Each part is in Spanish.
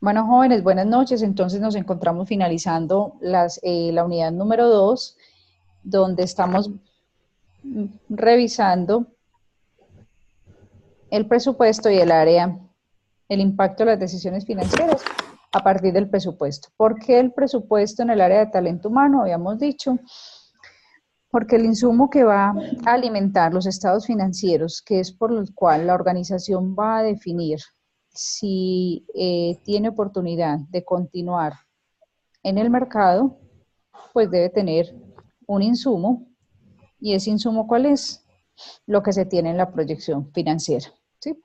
Bueno, jóvenes, buenas noches. Entonces nos encontramos finalizando la unidad número 2, donde estamos revisando el presupuesto y el área, el impacto de las decisiones financieras a partir del presupuesto. ¿Por qué el presupuesto en el área de talento humano? Habíamos dicho, porque el insumo que va a alimentar los estados financieros, que es por el cual la organización va a definir si tiene oportunidad de continuar en el mercado, pues debe tener un insumo, y ese insumo, ¿cuál es? Lo que se tiene en la proyección financiera, ¿sí?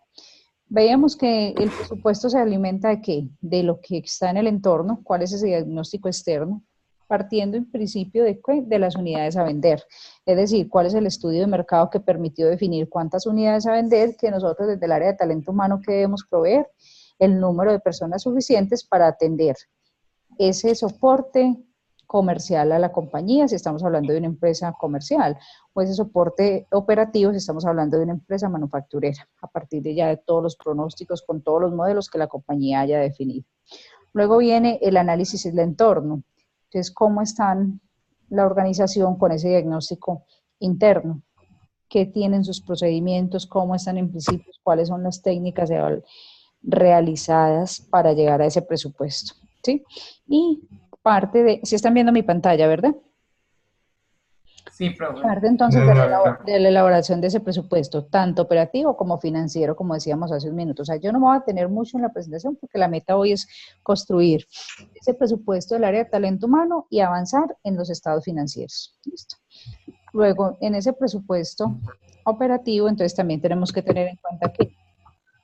Veíamos que el presupuesto se alimenta de qué? De lo que está en el entorno, cuál es ese diagnóstico externo, partiendo en principio de las unidades a vender, es decir, cuál es el estudio de mercado que permitió definir cuántas unidades a vender, que nosotros desde el área de talento humano que debemos proveer, el número de personas suficientes para atender ese soporte comercial a la compañía, si estamos hablando de una empresa comercial, o ese soporte operativo si estamos hablando de una empresa manufacturera, a partir de ya de todos los pronósticos con todos los modelos que la compañía haya definido. Luego viene el análisis del entorno, entonces cómo están la organización con ese diagnóstico interno, qué tienen sus procedimientos, cómo están en principios, cuáles son las técnicas realizadas para llegar a ese presupuesto, ¿sí? Y parte de, si están viendo mi pantalla, ¿verdad? Sí, profe. Parte entonces de la elaboración de ese presupuesto, tanto operativo como financiero, como decíamos hace un minuto. O sea, yo no me voy a tener mucho en la presentación porque la meta hoy es construir ese presupuesto del área de talento humano y avanzar en los estados financieros. ¿Listo? Luego, en ese presupuesto operativo, entonces también tenemos que tener en cuenta que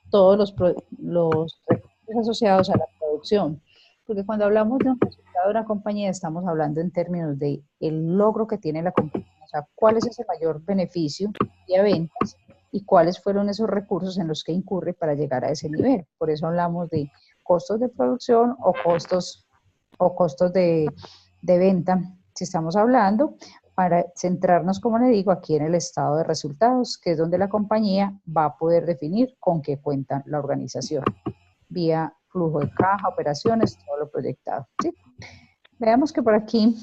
todos los recursos asociados a la producción. Porque cuando hablamos de un resultado de una compañía, estamos hablando en términos de el logro que tiene la compañía, o sea, cuál es ese mayor beneficio de ventas y cuáles fueron esos recursos en los que incurre para llegar a ese nivel. Por eso hablamos de costos de producción o costos de venta, si estamos hablando, para centrarnos, como le digo, aquí en el estado de resultados, que es donde la compañía va a poder definir con qué cuenta la organización, vía flujo de caja, operaciones, todo lo proyectado, ¿sí? Veamos que por aquí,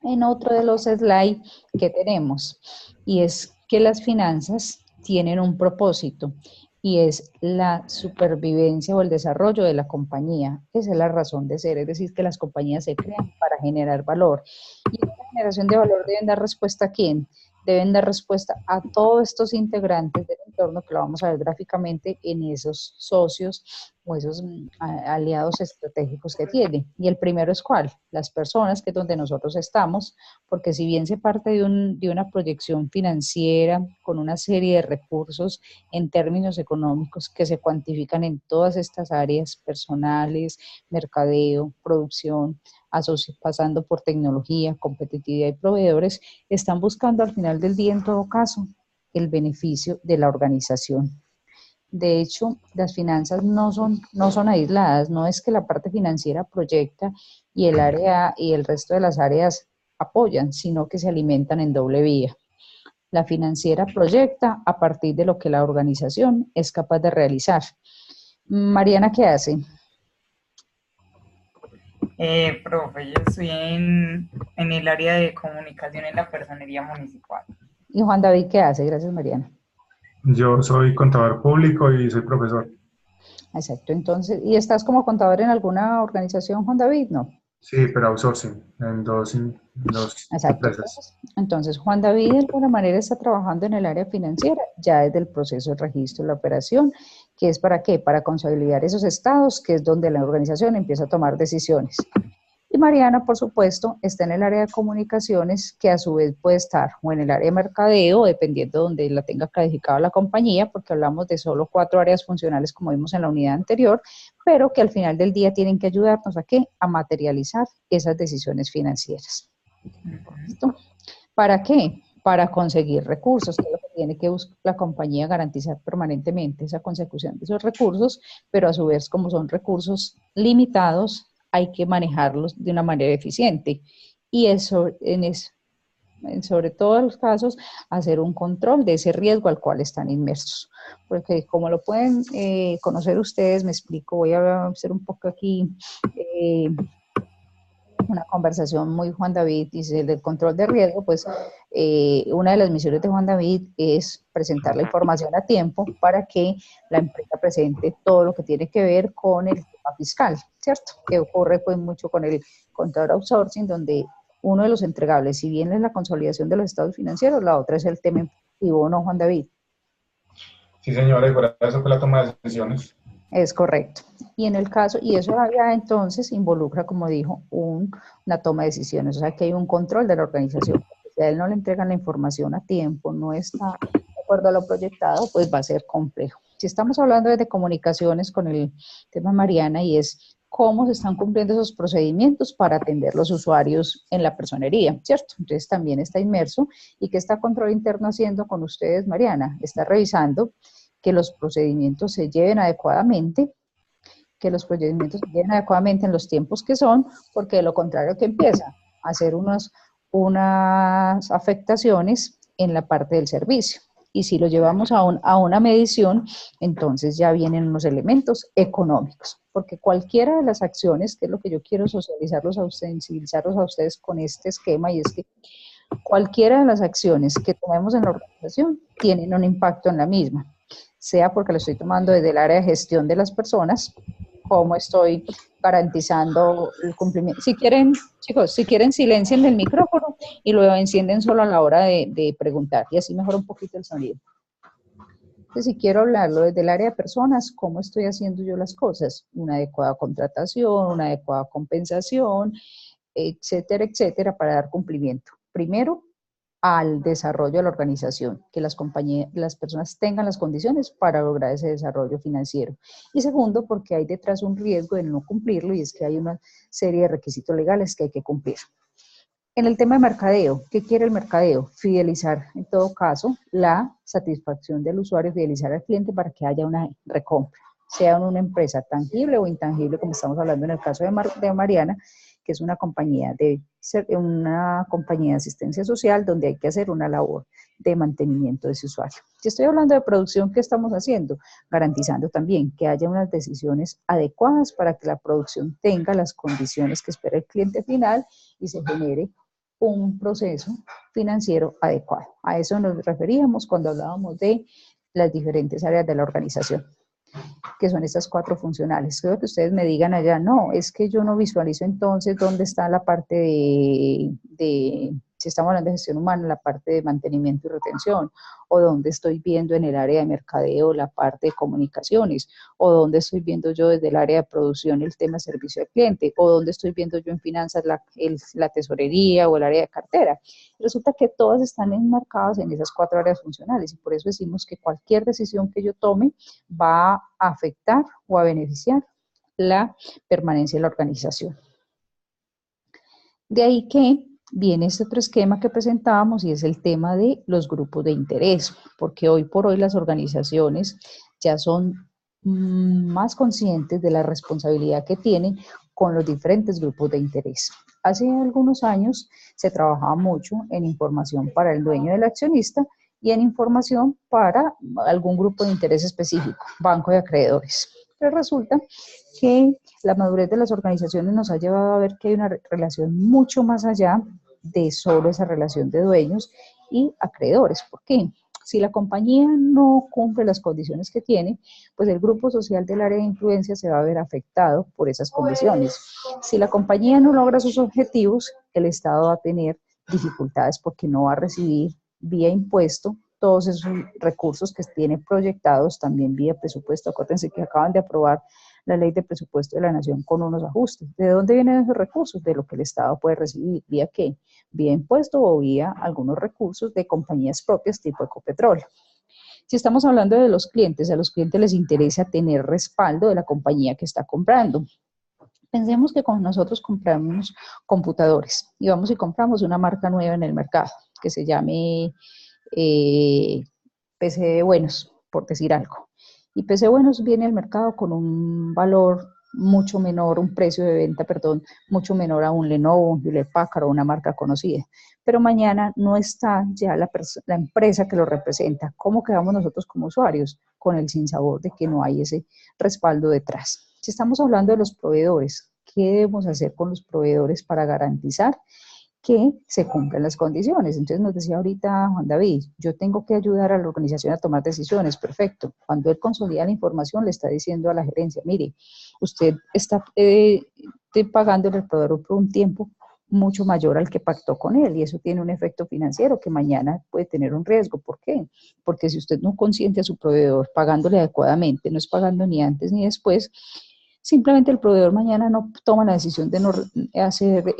en otro de los slides que tenemos, y es que las finanzas tienen un propósito, y es la supervivencia o el desarrollo de la compañía. Esa es la razón de ser, es decir, que las compañías se crean para generar valor. Y esta generación de valor deben dar respuesta a quién? Deben dar respuesta a todos estos integrantes del entorno que lo vamos a ver gráficamente en esos socios o esos aliados estratégicos que tiene. Y el primero es cuál? Las personas, que es donde nosotros estamos, porque si bien se parte de una proyección financiera con una serie de recursos en términos económicos que se cuantifican en todas estas áreas personales, mercadeo, producción, pasando por tecnología, competitividad y proveedores, están buscando al final del día, en todo caso, el beneficio de la organización. De hecho, las finanzas no son aisladas, no es que la parte financiera proyecta y el área y el resto de las áreas apoyan, sino que se alimentan en doble vía. La financiera proyecta a partir de lo que la organización es capaz de realizar. Mariana, ¿qué hace? Profe, yo estoy en el área de comunicación en la personería municipal. ¿Y Juan David qué hace? Gracias, Mariana. Yo soy contador público y soy profesor. Exacto, entonces, ¿y estás como contador en alguna organización, Juan David? No. Sí, pero outsourcing en dos Exacto. empresas. Entonces, Juan David de alguna manera está trabajando en el área financiera, ya desde el proceso de registro de la operación, que es para qué, para consolidar esos estados, que es donde la organización empieza a tomar decisiones. Y Mariana, por supuesto, está en el área de comunicaciones, que a su vez puede estar o en el área de mercadeo, dependiendo de donde la tenga calificada la compañía, porque hablamos de solo 4 áreas funcionales, como vimos en la unidad anterior, pero que al final del día tienen que ayudarnos a qué, a materializar esas decisiones financieras. ¿Listo? ¿Para qué? Para conseguir recursos, que es lo que tiene que buscar la compañía, garantizar permanentemente esa consecución de esos recursos, pero a su vez, como son recursos limitados, hay que manejarlos de una manera eficiente. Y eso, en eso sobre todo en los casos, hacer un control de ese riesgo al cual están inmersos. Porque como lo pueden conocer ustedes, me explico, voy a hacer un poco aquí una conversación muy Juan David, dice, del control de riesgo, pues una de las misiones de Juan David es presentar la información a tiempo para que la empresa presente todo lo que tiene que ver con el tema fiscal, ¿cierto? Que ocurre pues mucho con el contador outsourcing, donde uno de los entregables, si bien es la consolidación de los estados financieros, la otra es el tema impositivo, ¿no, Juan David? Sí, señora, y por eso fue la toma de decisiones. Es correcto. Y en el caso, y eso ya entonces involucra, como dijo, una toma de decisiones, o sea que hay un control de la organización. Si a él no le entregan la información a tiempo, no está de acuerdo a lo proyectado, pues va a ser complejo. Si estamos hablando de comunicaciones con el tema Mariana, y es cómo se están cumpliendo esos procedimientos para atender los usuarios en la personería, ¿cierto? Entonces también está inmerso. ¿Y qué está Control Interno haciendo con ustedes, Mariana? Está revisando que los procedimientos se lleven adecuadamente, en los tiempos que son, porque de lo contrario que empieza a hacer unas afectaciones en la parte del servicio. Y si lo llevamos a una medición, entonces ya vienen unos elementos económicos, porque cualquiera de las acciones, que es lo que yo quiero socializarlos a ustedes, sensibilizarlos a ustedes con este esquema, y es que cualquiera de las acciones que tomemos en la organización tienen un impacto en la misma, sea porque lo estoy tomando desde el área de gestión de las personas, cómo estoy garantizando el cumplimiento. Si quieren, chicos, si quieren silencien el micrófono y luego encienden solo a la hora de preguntar, y así mejora un poquito el sonido. Entonces, si quiero hablarlo desde el área de personas, ¿cómo estoy haciendo yo las cosas? Una adecuada contratación, una adecuada compensación, etcétera, etcétera, para dar cumplimiento. Primero, al desarrollo de la organización, que las personas tengan las condiciones para lograr ese desarrollo financiero. Y segundo, porque hay detrás un riesgo de no cumplirlo, y es que hay una serie de requisitos legales que hay que cumplir. En el tema de mercadeo, ¿qué quiere el mercadeo? Fidelizar, en todo caso, la satisfacción del usuario, fidelizar al cliente para que haya una recompra, sea en una empresa tangible o intangible, como estamos hablando en el caso de Mariana, que es una compañía de asistencia social, donde hay que hacer una labor de mantenimiento de ese usuario. Si estoy hablando de producción, ¿qué estamos haciendo? Garantizando también que haya unas decisiones adecuadas para que la producción tenga las condiciones que espera el cliente final y se genere un proceso financiero adecuado. A eso nos referíamos cuando hablábamos de las diferentes áreas de la organización, que son estas 4 funcionales. Creo que ustedes me digan allá, no, es que yo no visualizo entonces dónde está la parte si estamos hablando de gestión humana, la parte de mantenimiento y retención, o dónde estoy viendo en el área de mercadeo la parte de comunicaciones, o dónde estoy viendo yo desde el área de producción el tema servicio al cliente, o dónde estoy viendo yo en finanzas la tesorería o el área de cartera. Resulta que todas están enmarcadas en esas 4 áreas funcionales, y por eso decimos que cualquier decisión que yo tome va a afectar o a beneficiar la permanencia de la organización. De ahí que viene este otro esquema que presentábamos, y es el tema de los grupos de interés, porque hoy por hoy las organizaciones ya son más conscientes de la responsabilidad que tienen con los diferentes grupos de interés. Hace algunos años se trabajaba mucho en información para el dueño del accionista y en información para algún grupo de interés específico, banco de acreedores. Pero resulta que la madurez de las organizaciones nos ha llevado a ver que hay una relación mucho más allá de solo esa relación de dueños y acreedores. ¿Por qué? Si la compañía no cumple las condiciones que tiene, pues el grupo social del área de influencia se va a ver afectado por esas condiciones. Si la compañía no logra sus objetivos, el Estado va a tener dificultades porque no va a recibir vía impuesto todos esos recursos que tiene proyectados, también vía presupuesto. Acuérdense que acaban de aprobar la ley de presupuesto de la nación con unos ajustes. ¿De dónde vienen esos recursos? De lo que el Estado puede recibir. ¿Vía qué? Vía impuesto o vía algunos recursos de compañías propias tipo Ecopetrol. Si estamos hablando de los clientes, a los clientes les interesa tener respaldo de la compañía que está comprando. Pensemos que con nosotros compramos computadores y vamos y compramos una marca nueva en el mercado que se llame PC Buenos, por decir algo. Y PC Buenos viene al mercado con un valor mucho menor, un precio de venta, perdón, mucho menor a un Lenovo, un Hewlett Packard o una marca conocida. Pero mañana no está ya la empresa que lo representa. ¿Cómo quedamos nosotros como usuarios? Con el sinsabor de que no hay ese respaldo detrás. Si estamos hablando de los proveedores, ¿qué debemos hacer con los proveedores para garantizar que se cumplan las condiciones? Entonces nos decía ahorita Juan David, yo tengo que ayudar a la organización a tomar decisiones, perfecto. Cuando él consolida la información, le está diciendo a la gerencia, mire, usted está pagando el proveedor por un tiempo mucho mayor al que pactó con él, y eso tiene un efecto financiero que mañana puede tener un riesgo. ¿Por qué? Porque si usted no consiente a su proveedor pagándole adecuadamente, no es pagando ni antes ni después, simplemente el proveedor mañana no toma la decisión de no hacer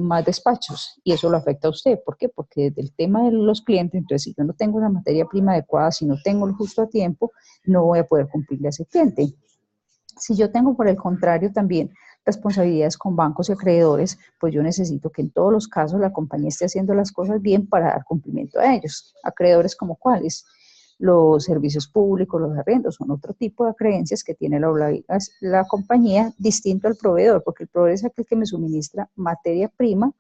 más despachos, y eso lo afecta a usted. ¿Por qué? Porque desde el tema de los clientes, entonces si yo no tengo la materia prima adecuada, si no tengo el justo a tiempo, no voy a poder cumplirle a ese cliente. Si yo tengo, por el contrario, también responsabilidades con bancos y acreedores, pues yo necesito que en todos los casos la compañía esté haciendo las cosas bien para dar cumplimiento a ellos. Acreedores como cuáles: los servicios públicos, los arriendos, son otro tipo de creencias que tiene la compañía, distinto al proveedor, porque el proveedor es aquel que me suministra materia prima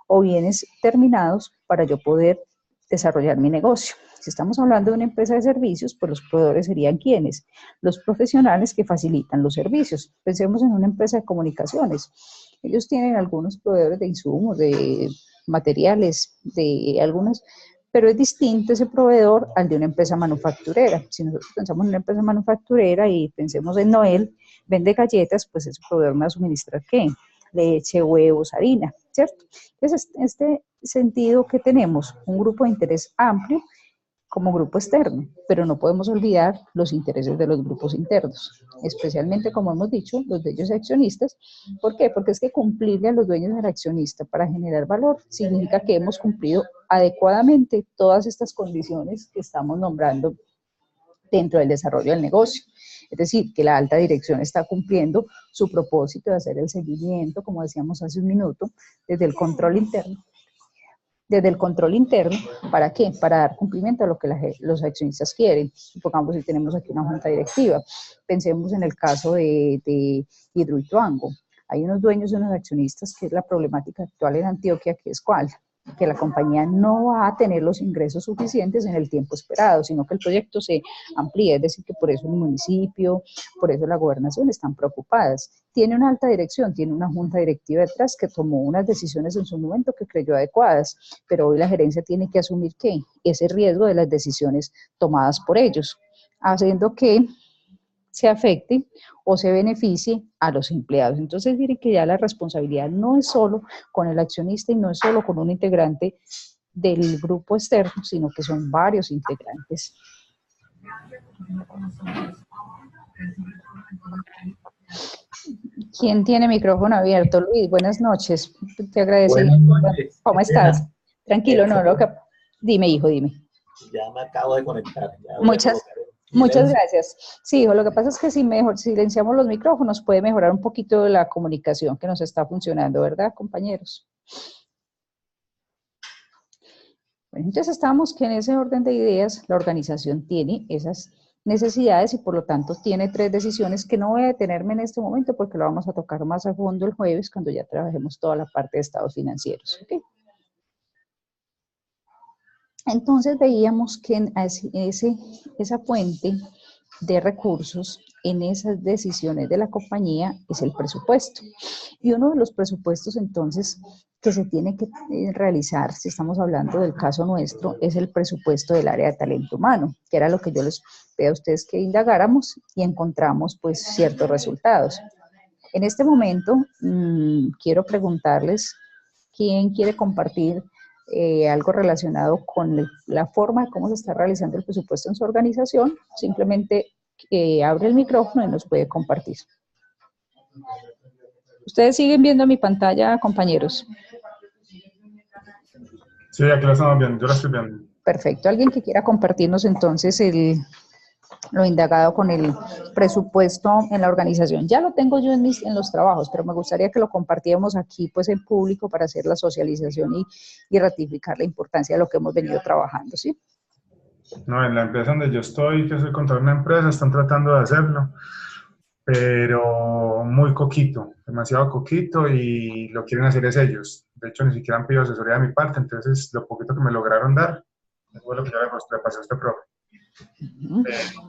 o bienes terminados para yo poder desarrollar mi negocio. Si estamos hablando de una empresa de servicios, pues los proveedores serían ¿quiénes? Los profesionales que facilitan los servicios. Pensemos en una empresa de comunicaciones. Ellos tienen algunos proveedores de insumos, de materiales, de algunos, pero es distinto ese proveedor al de una empresa manufacturera. Si nosotros pensamos en una empresa manufacturera y pensemos en Noel, vende galletas, pues ese proveedor me va a suministrar ¿qué? Leche, huevos, harina, ¿cierto? Entonces, este sentido que tenemos, un grupo de interés amplio como grupo externo, pero no podemos olvidar los intereses de los grupos internos, especialmente, como hemos dicho, los dueños accionistas. ¿Por qué? Porque es que cumplirle a los dueños del accionista para generar valor significa que hemos cumplido adecuadamente todas estas condiciones que estamos nombrando dentro del desarrollo del negocio. Es decir, que la alta dirección está cumpliendo su propósito de hacer el seguimiento, como decíamos hace un minuto, desde el control interno. Desde el control interno, ¿para qué? Para dar cumplimiento a lo que los accionistas quieren. Supongamos si tenemos aquí una junta directiva. Pensemos en el caso de Hidroituango. Hay unos dueños y unos accionistas que es la problemática actual en Antioquia, que es ¿cuál? Que la compañía no va a tener los ingresos suficientes en el tiempo esperado, sino que el proyecto se amplía, es decir, que por eso el municipio, por eso la gobernación están preocupadas. Tiene una alta dirección, tiene una junta directiva detrás que tomó unas decisiones en su momento que creyó adecuadas, pero hoy la gerencia tiene que asumir ¿qué? Ese riesgo de las decisiones tomadas por ellos, haciendo que se afecte o se beneficie a los empleados. Entonces, miren que ya la responsabilidad no es solo con el accionista y no es solo con un integrante del grupo externo, sino que son varios integrantes. ¿Quién tiene micrófono abierto? Luis, buenas noches. Te agradecería. ¿Cómo estás? Tranquilo, no, lo que... Dime, hijo, dime. Ya me acabo de conectar. Muchas gracias. Sí, hijo, lo que pasa es que si mejor silenciamos los micrófonos puede mejorar un poquito la comunicación que nos está funcionando, ¿verdad, compañeros? Bueno, entonces estamos que en ese orden de ideas la organización tiene esas necesidades y por lo tanto tiene 3 decisiones que no voy a detenerme en este momento porque lo vamos a tocar más a fondo el jueves cuando ya trabajemos toda la parte de estados financieros. ¿Okay? Entonces veíamos que esa fuente de recursos en esas decisiones de la compañía es el presupuesto. Y uno de los presupuestos entonces que se tiene que realizar, si estamos hablando del caso nuestro, es el presupuesto del área de talento humano, que era lo que yo les pedí a ustedes que indagáramos y encontramos pues ciertos resultados. En este momento quiero preguntarles quién quiere compartir algo relacionado con la forma de cómo se está realizando el presupuesto en su organización. Simplemente abre el micrófono y nos puede compartir. ¿Ustedes siguen viendo mi pantalla, compañeros? Sí, aquí la estamos viendo, yo la estoy viendo. Perfecto. ¿Alguien que quiera compartirnos entonces lo indagado con el presupuesto en la organización? Ya lo tengo yo en los trabajos, pero me gustaría que lo compartiéramos aquí pues en público para hacer la socialización y ratificar la importancia de lo que hemos venido trabajando, ¿sí? No, en la empresa donde yo estoy, que soy contador de una empresa, están tratando de hacerlo. pero muy coquito, demasiado coquito y lo quieren hacer es ellos. De hecho, ni siquiera han pedido asesoría de mi parte, entonces lo poquito que me lograron dar, eso fue lo que yo le pasé a este profe.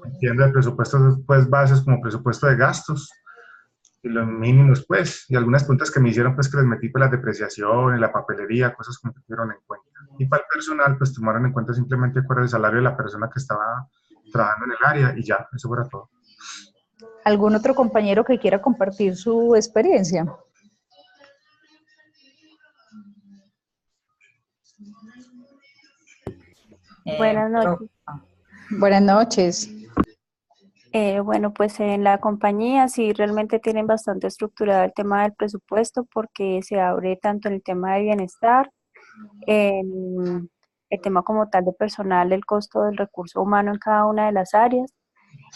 Entiendo el presupuesto, pues bases como presupuesto de gastos y los mínimos, pues, y algunas puntas que me hicieron, pues, que les metí, pues, las depreciaciones, la papelería, cosas como que tuvieron en cuenta. Y para el personal, pues, tomaron en cuenta simplemente cuál era el salario de la persona que estaba trabajando en el área y ya, eso fuera todo. ¿Algún otro compañero que quiera compartir su experiencia? Buenas noches. Buenas noches. Bueno, pues en la compañía sí realmente tienen bastante estructurado el tema del presupuesto porque se abre tanto en el tema de bienestar, en el tema como tal de personal, el costo del recurso humano en cada una de las áreas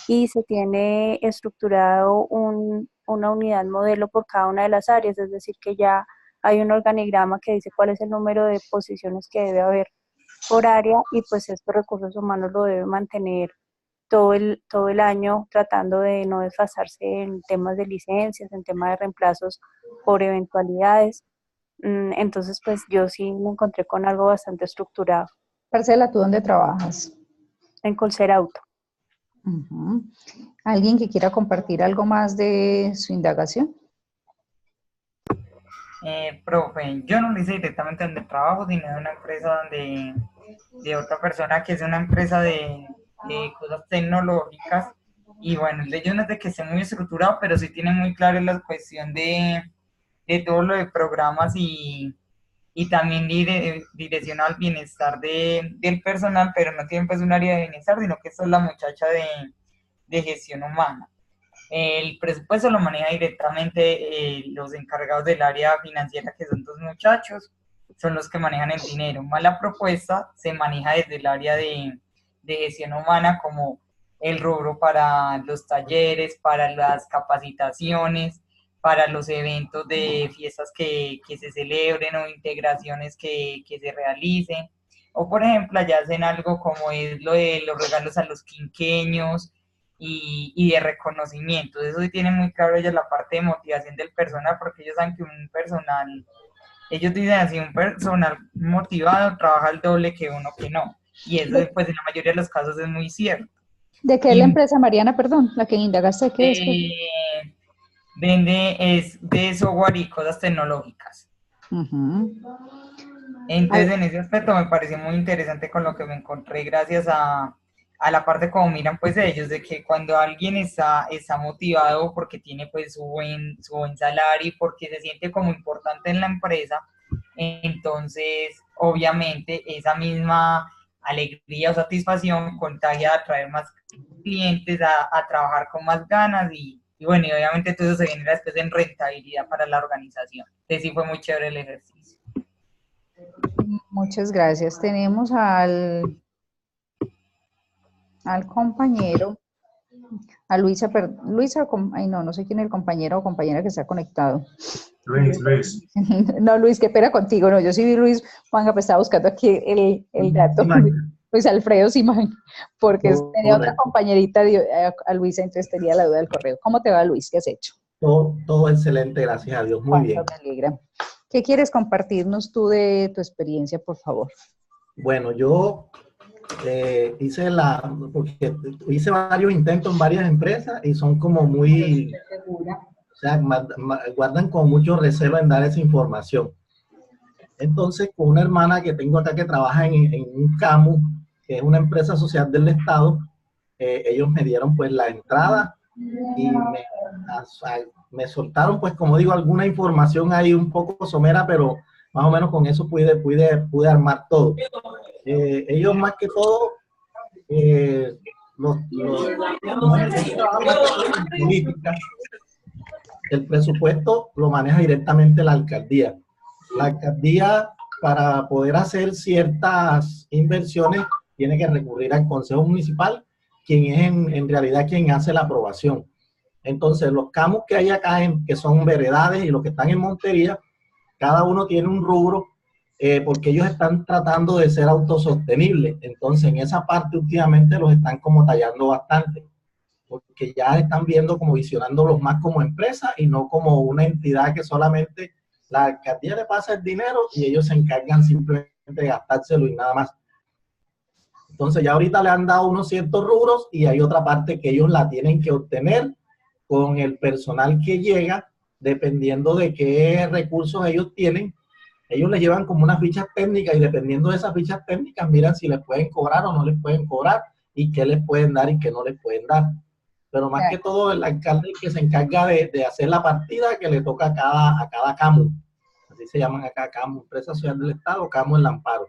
y se tiene estructurado una unidad modelo por cada una de las áreas, es decir, que ya hay un organigrama que dice cuál es el número de posiciones que debe haber por área y pues estos recursos humanos lo debe mantener todo el año tratando de no desfasarse en temas de licencias, en temas de reemplazos por eventualidades. Entonces, pues yo sí me encontré con algo bastante estructurado Marcela, ¿tú dónde trabajas? en Colser Auto. ¿Alguien que quiera compartir algo más de su indagación? Profe, yo no lo hice directamente donde trabajo, sino de una empresa de otra persona que es una empresa de cosas tecnológicas. Y bueno, el de ellos no es de que esté muy estructurado, pero sí tiene muy claro la cuestión de todo lo de programas y también direccionado al bienestar del personal, pero no tienen pues un área de bienestar, sino que esto es la muchacha de gestión humana. El presupuesto lo maneja directamente los encargados del área financiera, que son dos muchachos, son los que manejan el dinero. Más la propuesta se maneja desde el área de gestión humana, como el rubro para los talleres, para las capacitaciones, para los eventos de fiestas que se celebren o integraciones que se realicen. O por ejemplo, allá hacen algo como es lo de los regalos a los quinqueños, y de reconocimiento. Eso sí tienen muy claro ellos la parte de motivación del personal, porque ellos saben que un personal, ellos dicen así, un personal motivado trabaja el doble que uno que no. Y eso pues en la mayoría de los casos es muy cierto. ¿De qué es la empresa, Mariana, perdón, la que indagaste? ¿Qué es? Es de software y cosas tecnológicas. Entonces en ese aspecto me pareció muy interesante con lo que me encontré gracias a la parte como miran pues ellos, de que cuando alguien está motivado porque tiene pues su buen salario y porque se siente como importante en la empresa, entonces obviamente esa misma alegría o satisfacción contagia a traer más clientes, a trabajar con más ganas y bueno, y obviamente todo eso se genera después en rentabilidad para la organización. Entonces sí fue muy chévere el ejercicio. Muchas gracias. Tenemos al compañero, a Luisa, ay no sé quién es el compañero o compañera que está conectado. Luis. No, Luis, qué pena contigo, no, yo sí vi Luis, Juanga, pues estaba buscando aquí el dato, Luis Alfredo Simán, porque tenía otra compañerita a Luisa, entonces tenía la duda del correo. ¿Cómo te va, Luis? ¿Qué has hecho? Todo excelente, gracias a Dios, muy bien. Me alegra. ¿Qué quieres compartirnos tú de tu experiencia, por favor? Bueno, yo hice varios intentos en varias empresas y son como muy, o sea, guardan con mucho recelo en dar esa información. Entonces, con una hermana que tengo acá que trabaja en un CAMU, que es una empresa social del Estado, ellos me dieron pues la entrada y me soltaron pues, como digo, alguna información ahí un poco somera, pero más o menos con eso pude armar todo. Ellos más que todo, el presupuesto lo maneja directamente la alcaldía. La alcaldía, para poder hacer ciertas inversiones, tiene que recurrir al Consejo Municipal, quien es en realidad quien hace la aprobación. Entonces, los CAMUs que hay acá, que son veredades y los que están en Montería, cada uno tiene un rubro, porque ellos están tratando de ser autosostenibles. Entonces, en esa parte últimamente los están como tallando bastante. porque ya están viendo como visionándolos más como empresa y no como una entidad que solamente la alcaldía le pasa el dinero y ellos se encargan simplemente de gastárselo y nada más. Entonces ya ahorita le han dado unos ciertos rubros y hay otra parte que ellos la tienen que obtener con el personal que llega, dependiendo de qué recursos ellos tienen. Ellos les llevan como unas fichas técnicas y dependiendo de esas fichas técnicas miran si les pueden cobrar o no les pueden cobrar y qué les pueden dar y qué no les pueden dar. Pero más que todo el alcalde que se encarga de hacer la partida que le toca a cada CAMU. Así se llaman acá, CAMU, Empresa Social del Estado, CAMU El Amparo.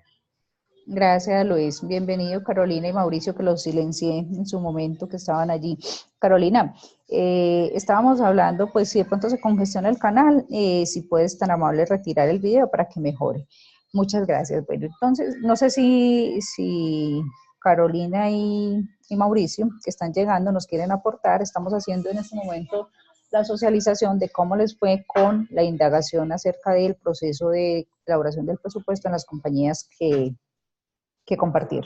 Gracias, Luis. Bienvenido, Carolina y Mauricio, que los silencié en su momento que estaban allí. Carolina, estábamos hablando, pues si de pronto se congestiona el canal, si puedes tan amable retirar el video para que mejore. Muchas gracias. Bueno, entonces, no sé si Carolina y Mauricio, que están llegando, nos quieren aportar. Estamos haciendo en este momento la socialización de cómo les fue con la indagación acerca del proceso de elaboración del presupuesto en las compañías que compartir.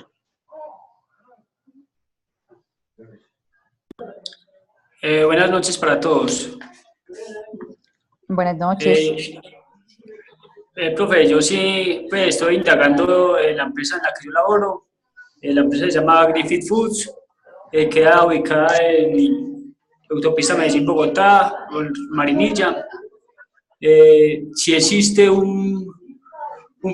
Buenas noches para todos. Buenas noches. Profe, yo sí pues, estoy indagando en la empresa en la que yo laboro. La empresa se llama Griffith Foods, queda ubicada en Autopista Medellín-Bogotá, Marinilla. Si existe un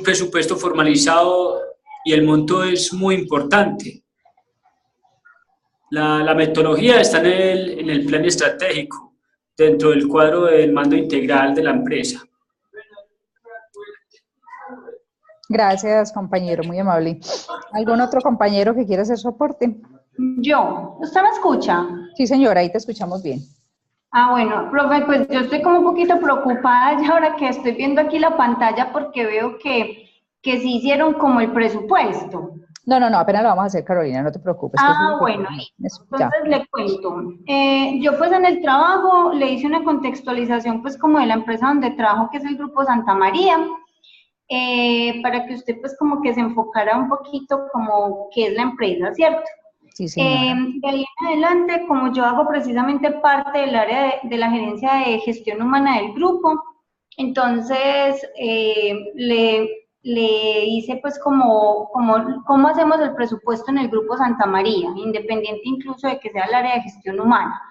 presupuesto formalizado y el monto es muy importante. La metodología está en el plan estratégico, dentro del cuadro del mando integral de la empresa. Gracias, compañero, muy amable. ¿Algún otro compañero que quiera hacer su aporte? Yo. ¿Usted me escucha? Sí, señora, ahí te escuchamos bien. Ah, bueno, profe, pues yo estoy como un poquito preocupada ya ahora que estoy viendo aquí la pantalla porque veo que sí hicieron como el presupuesto. No, apenas lo vamos a hacer, Carolina, no te preocupes. Ah, bueno, entonces le cuento. Yo pues en el trabajo le hice una contextualización pues como de la empresa donde trabajo, que es el Grupo Santa María, para que usted pues como que se enfocara un poquito como qué es la empresa, ¿cierto? Sí, señora. De ahí en adelante, como yo hago precisamente parte del área de la gerencia de gestión humana del grupo, entonces le hice pues cómo hacemos el presupuesto en el Grupo Santa María, independiente incluso de que sea el área de gestión humana.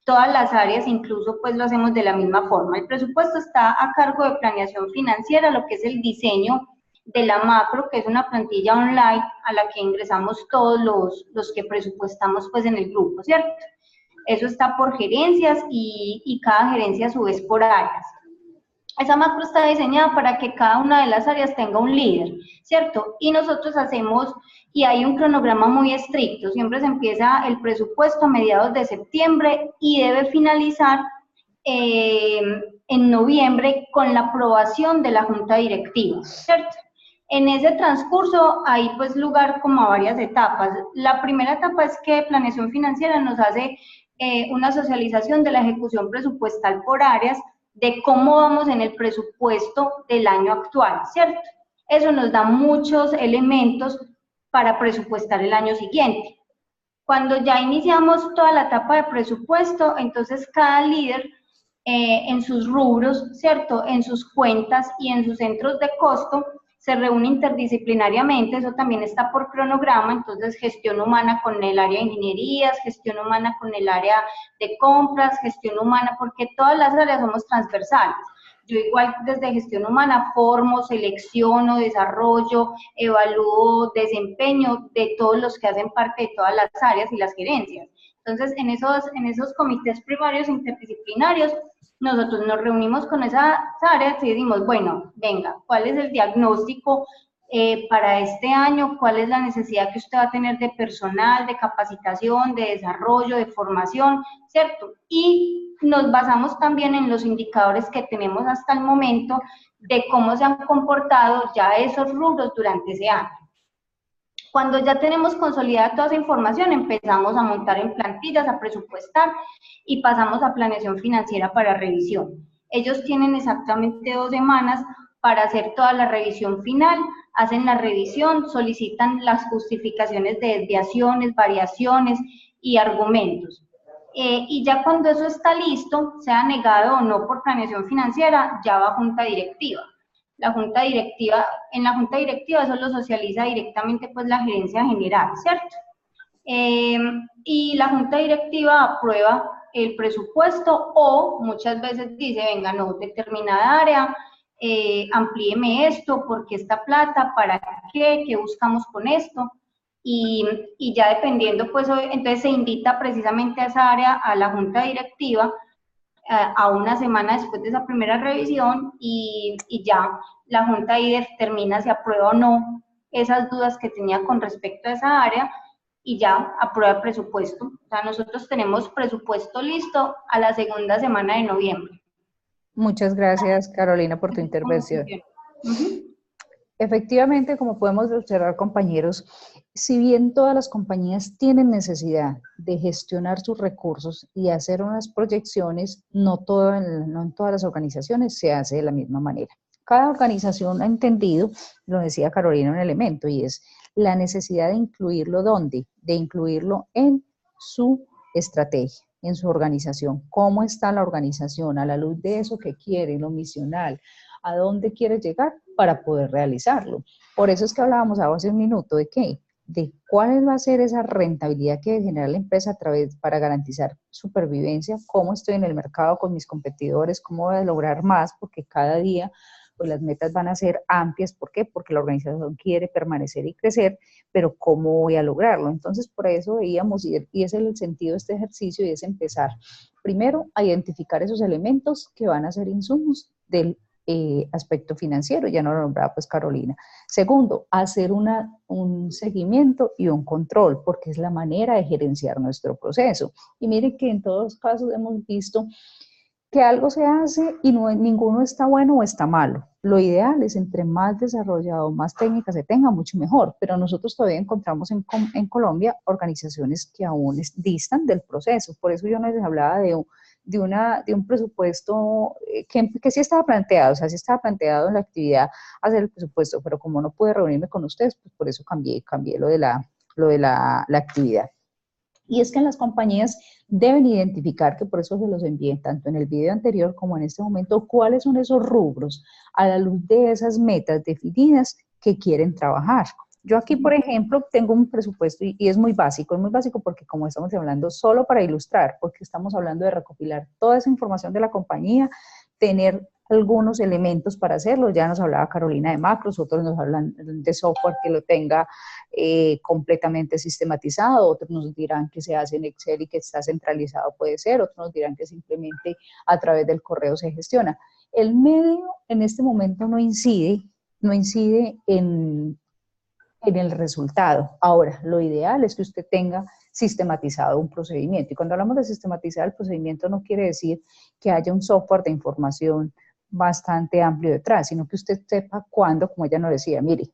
Todas las áreas incluso pues lo hacemos de la misma forma. El presupuesto está a cargo de planeación financiera, lo que es el diseño de la macro, que es una plantilla online a la que ingresamos todos los que presupuestamos pues en el grupo, ¿cierto? Eso está por gerencias y cada gerencia a su vez por áreas. Esa macro está diseñada para que cada una de las áreas tenga un líder, ¿cierto? Y nosotros hacemos, y hay un cronograma muy estricto, siempre se empieza el presupuesto a mediados de septiembre y debe finalizar en noviembre con la aprobación de la junta directiva, ¿cierto? En ese transcurso hay pues lugar como a varias etapas. La primera etapa es que Planeación Financiera nos hace una socialización de la ejecución presupuestal por áreas, de cómo vamos en el presupuesto del año actual, ¿cierto? Eso nos da muchos elementos para presupuestar el año siguiente. Cuando ya iniciamos toda la etapa de presupuesto, entonces cada líder en sus rubros, ¿cierto? En sus cuentas y en sus centros de costo, se reúne interdisciplinariamente, eso también está por cronograma, entonces gestión humana con el área de ingenierías, gestión humana con el área de compras, gestión humana, porque todas las áreas somos transversales. Yo igual desde gestión humana formo, selecciono, desarrollo, evalúo desempeño de todos los que hacen parte de todas las áreas y las gerencias. Entonces, en esos comités primarios interdisciplinarios, nosotros nos reunimos con esas áreas y decimos, bueno, venga, ¿cuál es el diagnóstico para este año? ¿Cuál es la necesidad que usted va a tener de personal, de capacitación, de desarrollo, de formación, ¿cierto? Y nos basamos también en los indicadores que tenemos hasta el momento de cómo se han comportado ya esos rubros durante ese año. Cuando ya tenemos consolidada toda esa información, empezamos a montar en plantillas, a presupuestar y pasamos a planeación financiera para revisión. Ellos tienen exactamente 2 semanas para hacer toda la revisión final, hacen la revisión, solicitan las justificaciones de desviaciones, variaciones y argumentos. Y ya cuando eso está listo, sea negado o no por planeación financiera, ya va a junta directiva. La junta directiva, en la junta directiva eso lo socializa directamente pues la gerencia general, ¿cierto? Y la junta directiva aprueba el presupuesto o muchas veces dice, venga, no, determinada área, amplíeme esto, ¿por qué esta plata? ¿Para qué? ¿Qué buscamos con esto? Y ya dependiendo, pues entonces se invita precisamente a esa área, a la junta directiva, a una semana después de esa primera revisión y ya la junta ahí determina si aprueba o no esas dudas que tenía con respecto a esa área y ya aprueba el presupuesto. O sea, nosotros tenemos presupuesto listo a la segunda semana de noviembre. Muchas gracias, Carolina, por tu intervención. Efectivamente, como podemos observar, compañeros, si bien todas las compañías tienen necesidad de gestionar sus recursos y hacer unas proyecciones, no en todas las organizaciones se hace de la misma manera. Cada organización ha entendido, lo decía Carolina, un elemento, y es la necesidad de incluirlo ¿dónde? De incluirlo en su estrategia, en su organización. ¿Cómo está la organización a la luz de eso que quiere, lo misional? ¿A dónde quiere llegar para poder realizarlo? Por eso es que hablábamos hace un minuto de qué, de cuál va a ser esa rentabilidad que genera la empresa para garantizar supervivencia, cómo estoy en el mercado con mis competidores, cómo voy a lograr más, porque cada día pues las metas van a ser amplias. ¿Por qué? Porque la organización quiere permanecer y crecer, pero ¿cómo voy a lograrlo? Entonces, por eso veíamos, y ese es el sentido de este ejercicio, y es empezar primero a identificar esos elementos que van a ser insumos del aspecto financiero, ya no lo nombraba pues Carolina. Segundo, hacer un seguimiento y un control, porque es la manera de gerenciar nuestro proceso. Y miren que en todos los casos hemos visto que algo se hace y ninguno está bueno o está malo. Lo ideal es entre más desarrollado, más técnica se tenga, mucho mejor, pero nosotros todavía encontramos en Colombia organizaciones que aún distan del proceso. Por eso yo no les hablaba de un presupuesto que sí estaba planteado, o sea, sí estaba planteado en la actividad hacer el presupuesto, pero como no pude reunirme con ustedes, pues por eso cambié lo de la actividad. Y es que en las compañías deben identificar, que por eso se los envié tanto en el video anterior como en este momento, cuáles son esos rubros a la luz de esas metas definidas que quieren trabajar. Yo aquí, por ejemplo, tengo un presupuesto y es muy básico porque como estamos hablando, solo para ilustrar, porque estamos hablando de recopilar toda esa información de la compañía, tener algunos elementos para hacerlo. Ya nos hablaba Carolina de macros, otros nos hablan de software que lo tenga completamente sistematizado, otros nos dirán que se hace en Excel y que está centralizado, puede ser, otros nos dirán que simplemente a través del correo se gestiona. El medio en este momento no incide en el resultado. Ahora, lo ideal es que usted tenga sistematizado un procedimiento. Y cuando hablamos de sistematizar el procedimiento no quiere decir que haya un software de información bastante amplio detrás, sino que usted sepa cuándo, como ella nos decía, mire,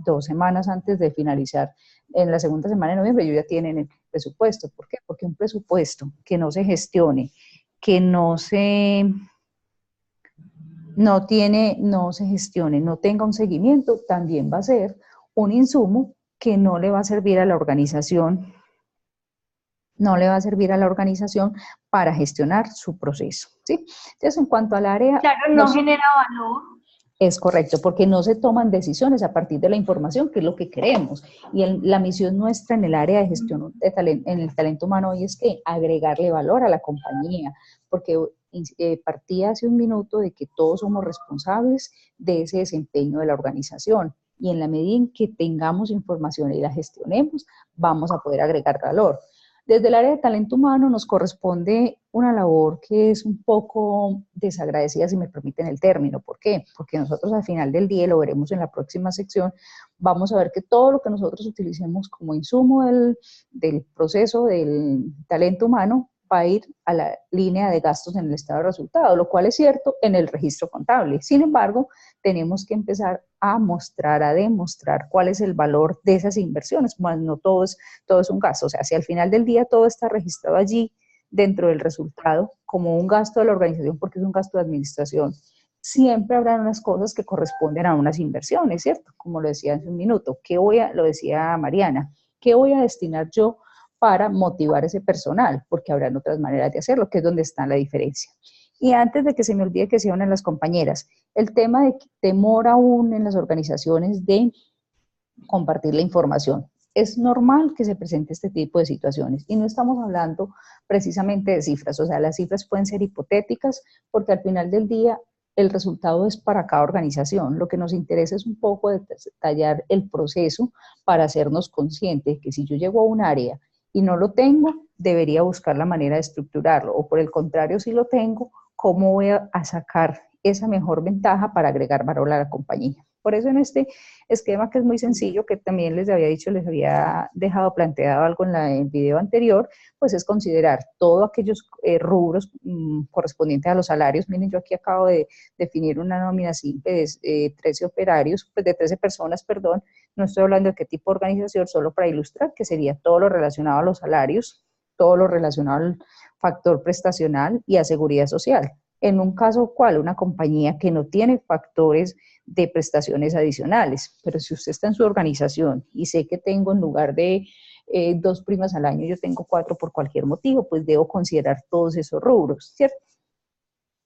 2 semanas antes de finalizar, en la segunda semana de noviembre, ellos ya tienen el presupuesto. ¿Por qué? Porque un presupuesto que no se gestione, que no se gestione, no tenga un seguimiento, también va a ser un insumo que no le va a servir a la organización, para gestionar su proceso, ¿sí? Entonces, en cuanto al área... Claro, no genera valor. Es correcto, porque no se toman decisiones a partir de la información, que es lo que queremos. Y la misión nuestra en el área de gestión en el talento humano hoy es que agregarle valor a la compañía, porque partía hace un minuto de que todos somos responsables de ese desempeño de la organización. Y en la medida en que tengamos información y la gestionemos, vamos a poder agregar valor. Desde el área de talento humano nos corresponde una labor que es un poco desagradecida, si me permiten el término. ¿Por qué? Porque nosotros al final del día, lo veremos en la próxima sección, vamos a ver que todo lo que nosotros utilicemos como insumo del proceso del talento humano va a ir a la línea de gastos en el estado de resultado, lo cual es cierto en el registro contable. Sin embargo, tenemos que empezar a demostrar cuál es el valor de esas inversiones, más no todo es un gasto. O sea, si al final del día todo está registrado allí dentro del resultado como un gasto de la organización, porque es un gasto de administración, siempre habrá unas cosas que corresponden a unas inversiones, ¿cierto? Como lo decía hace un minuto, lo decía Mariana, ¿qué voy a destinar yo para motivar ese personal, porque habrán otras maneras de hacerlo, que es donde está la diferencia. Y antes de que se me olvide que se unan las compañeras, el tema de temor aún en las organizaciones de compartir la información. Es normal que se presente este tipo de situaciones y no estamos hablando precisamente de cifras, o sea, las cifras pueden ser hipotéticas porque al final del día el resultado es para cada organización. Lo que nos interesa es un poco detallar el proceso para hacernos conscientes de que si yo llego a un área y no lo tengo, debería buscar la manera de estructurarlo, o por el contrario, si lo tengo, ¿cómo voy a sacar esa mejor ventaja para agregar valor a la compañía? Por eso en este esquema, que es muy sencillo, que también les había dicho, les había dejado planteado algo en el video anterior, pues es considerar todos aquellos rubros correspondientes a los salarios. Miren, yo aquí acabo de definir una nómina simple de 13 operarios, pues de 13 personas, perdón, no estoy hablando de qué tipo de organización, solo para ilustrar, que sería todo lo relacionado a los salarios, todo lo relacionado al factor prestacional y a seguridad social. En un caso, ¿cuál? Una compañía que no tiene factores de prestaciones adicionales, pero si usted está en su organización y sé que tengo en lugar de 2 primas al año, yo tengo 4 por cualquier motivo, pues debo considerar todos esos rubros, ¿cierto?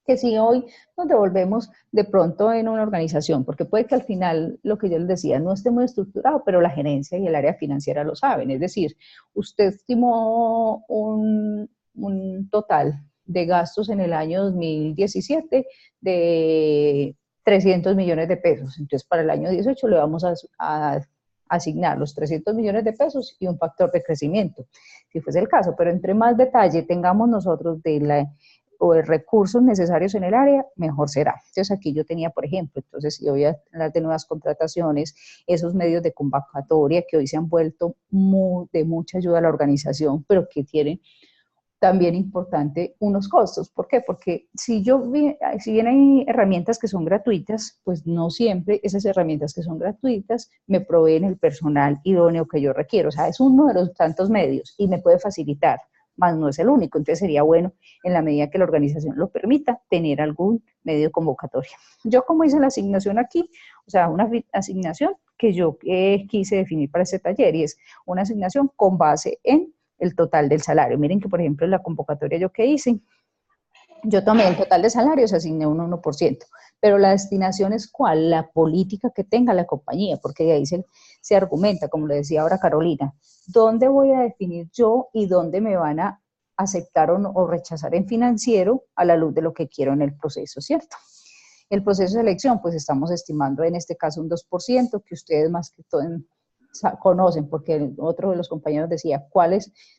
Que si hoy nos devolvemos de pronto en una organización, porque puede que al final, lo que yo les decía, no esté muy estructurado, pero la gerencia y el área financiera lo saben, es decir, usted estimó un total de gastos en el año 2017 de 300 millones de pesos. Entonces, para el año 18 le vamos a asignar los 300 millones de pesos y un factor de crecimiento, si fuese el caso. Pero entre más detalle tengamos nosotros o de recursos necesarios en el área, mejor será. Entonces, aquí yo tenía, por ejemplo, entonces, si voy a hablar de nuevas contrataciones, esos medios de convocatoria que hoy se han vuelto de mucha ayuda a la organización, pero que tienen también importante unos costos. ¿Por qué? Porque si bien hay herramientas que son gratuitas, pues no siempre esas herramientas que son gratuitas me proveen el personal idóneo que yo requiero. O sea, es uno de los tantos medios y me puede facilitar, más no es el único. Entonces sería bueno, en la medida que la organización lo permita, tener algún medio de convocatoria. Yo, como hice la asignación aquí, o sea, una asignación que yo quise definir para este taller, y es una asignación con base en el total del salario. Miren que, por ejemplo, en la convocatoria yo que hice, yo tomé el total de salarios, asigné un 1%, pero la destinación es ¿cuál? La política que tenga la compañía, porque de ahí se argumenta, como le decía ahora Carolina, ¿dónde voy a definir yo y dónde me van a aceptar o rechazar en financiero a la luz de lo que quiero en el proceso, ¿cierto? El proceso de selección, pues estamos estimando en este caso un 2%, que ustedes más que todo conocen, porque otro de los compañeros decía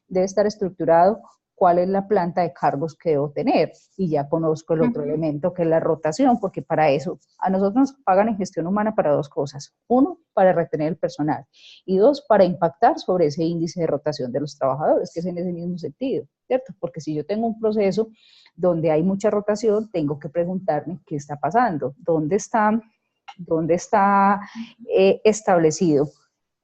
debe estar estructurado, cuál es la planta de cargos que debo tener, y ya conozco el otro elemento, que es la rotación, porque para eso a nosotros nos pagan en gestión humana para 2 cosas: 1, para retener el personal, y 2, para impactar sobre ese índice de rotación de los trabajadores, que es en ese mismo sentido, ¿cierto? Porque si yo tengo un proceso donde hay mucha rotación, tengo que preguntarme qué está pasando, dónde está establecido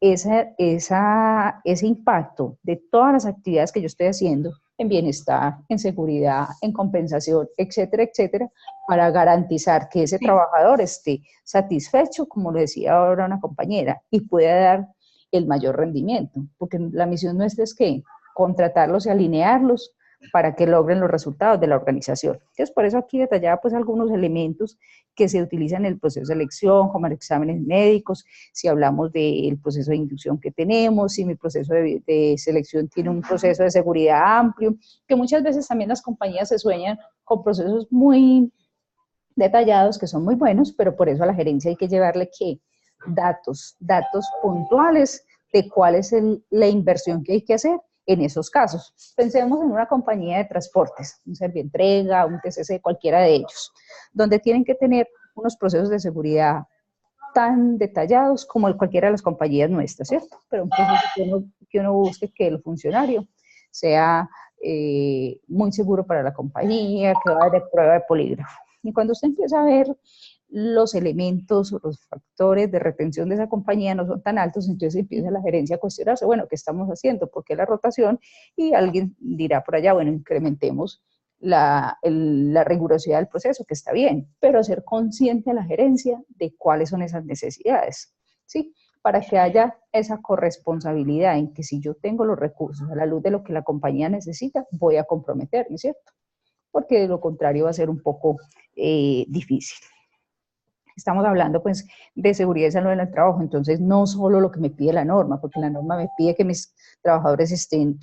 ese impacto de todas las actividades que yo estoy haciendo en bienestar, en seguridad, en compensación, etcétera, etcétera, para garantizar que ese trabajador esté satisfecho, como lo decía ahora una compañera, y pueda dar el mayor rendimiento, porque la misión nuestra es que contratarlos y alinearlos para que logren los resultados de la organización. Entonces, por eso aquí detallaba pues algunos elementos que se utilizan en el proceso de selección, como los exámenes médicos, si hablamos del proceso de inducción que tenemos, si mi proceso de selección tiene un proceso de seguridad amplio, que muchas veces también las compañías se sueñan con procesos muy detallados que son muy buenos, pero por eso a la gerencia hay que llevarle ¿qué? Datos puntuales de cuál es la inversión que hay que hacer en esos casos. Pensemos en una compañía de transportes, un Servientrega, un TCC, cualquiera de ellos, donde tienen que tener unos procesos de seguridad tan detallados como cualquiera de las compañías nuestras, ¿cierto? Pero un proceso que uno busque que el funcionario sea muy seguro para la compañía, que va de prueba de polígrafo. Y cuando usted empieza a ver los elementos o los factores de retención de esa compañía no son tan altos, entonces empieza la gerencia a cuestionarse, bueno, ¿qué estamos haciendo? ¿Por qué la rotación? Y alguien dirá por allá, bueno, incrementemos la rigurosidad del proceso, que está bien, pero ser consciente a la gerencia de cuáles son esas necesidades, ¿sí? para que haya esa corresponsabilidad en que si yo tengo los recursos a la luz de lo que la compañía necesita, voy a comprometerme, ¿cierto? Porque de lo contrario va a ser un poco difícil. Estamos hablando pues de seguridad y salud en el trabajo, entonces no solo lo que me pide la norma, porque la norma me pide que mis trabajadores estén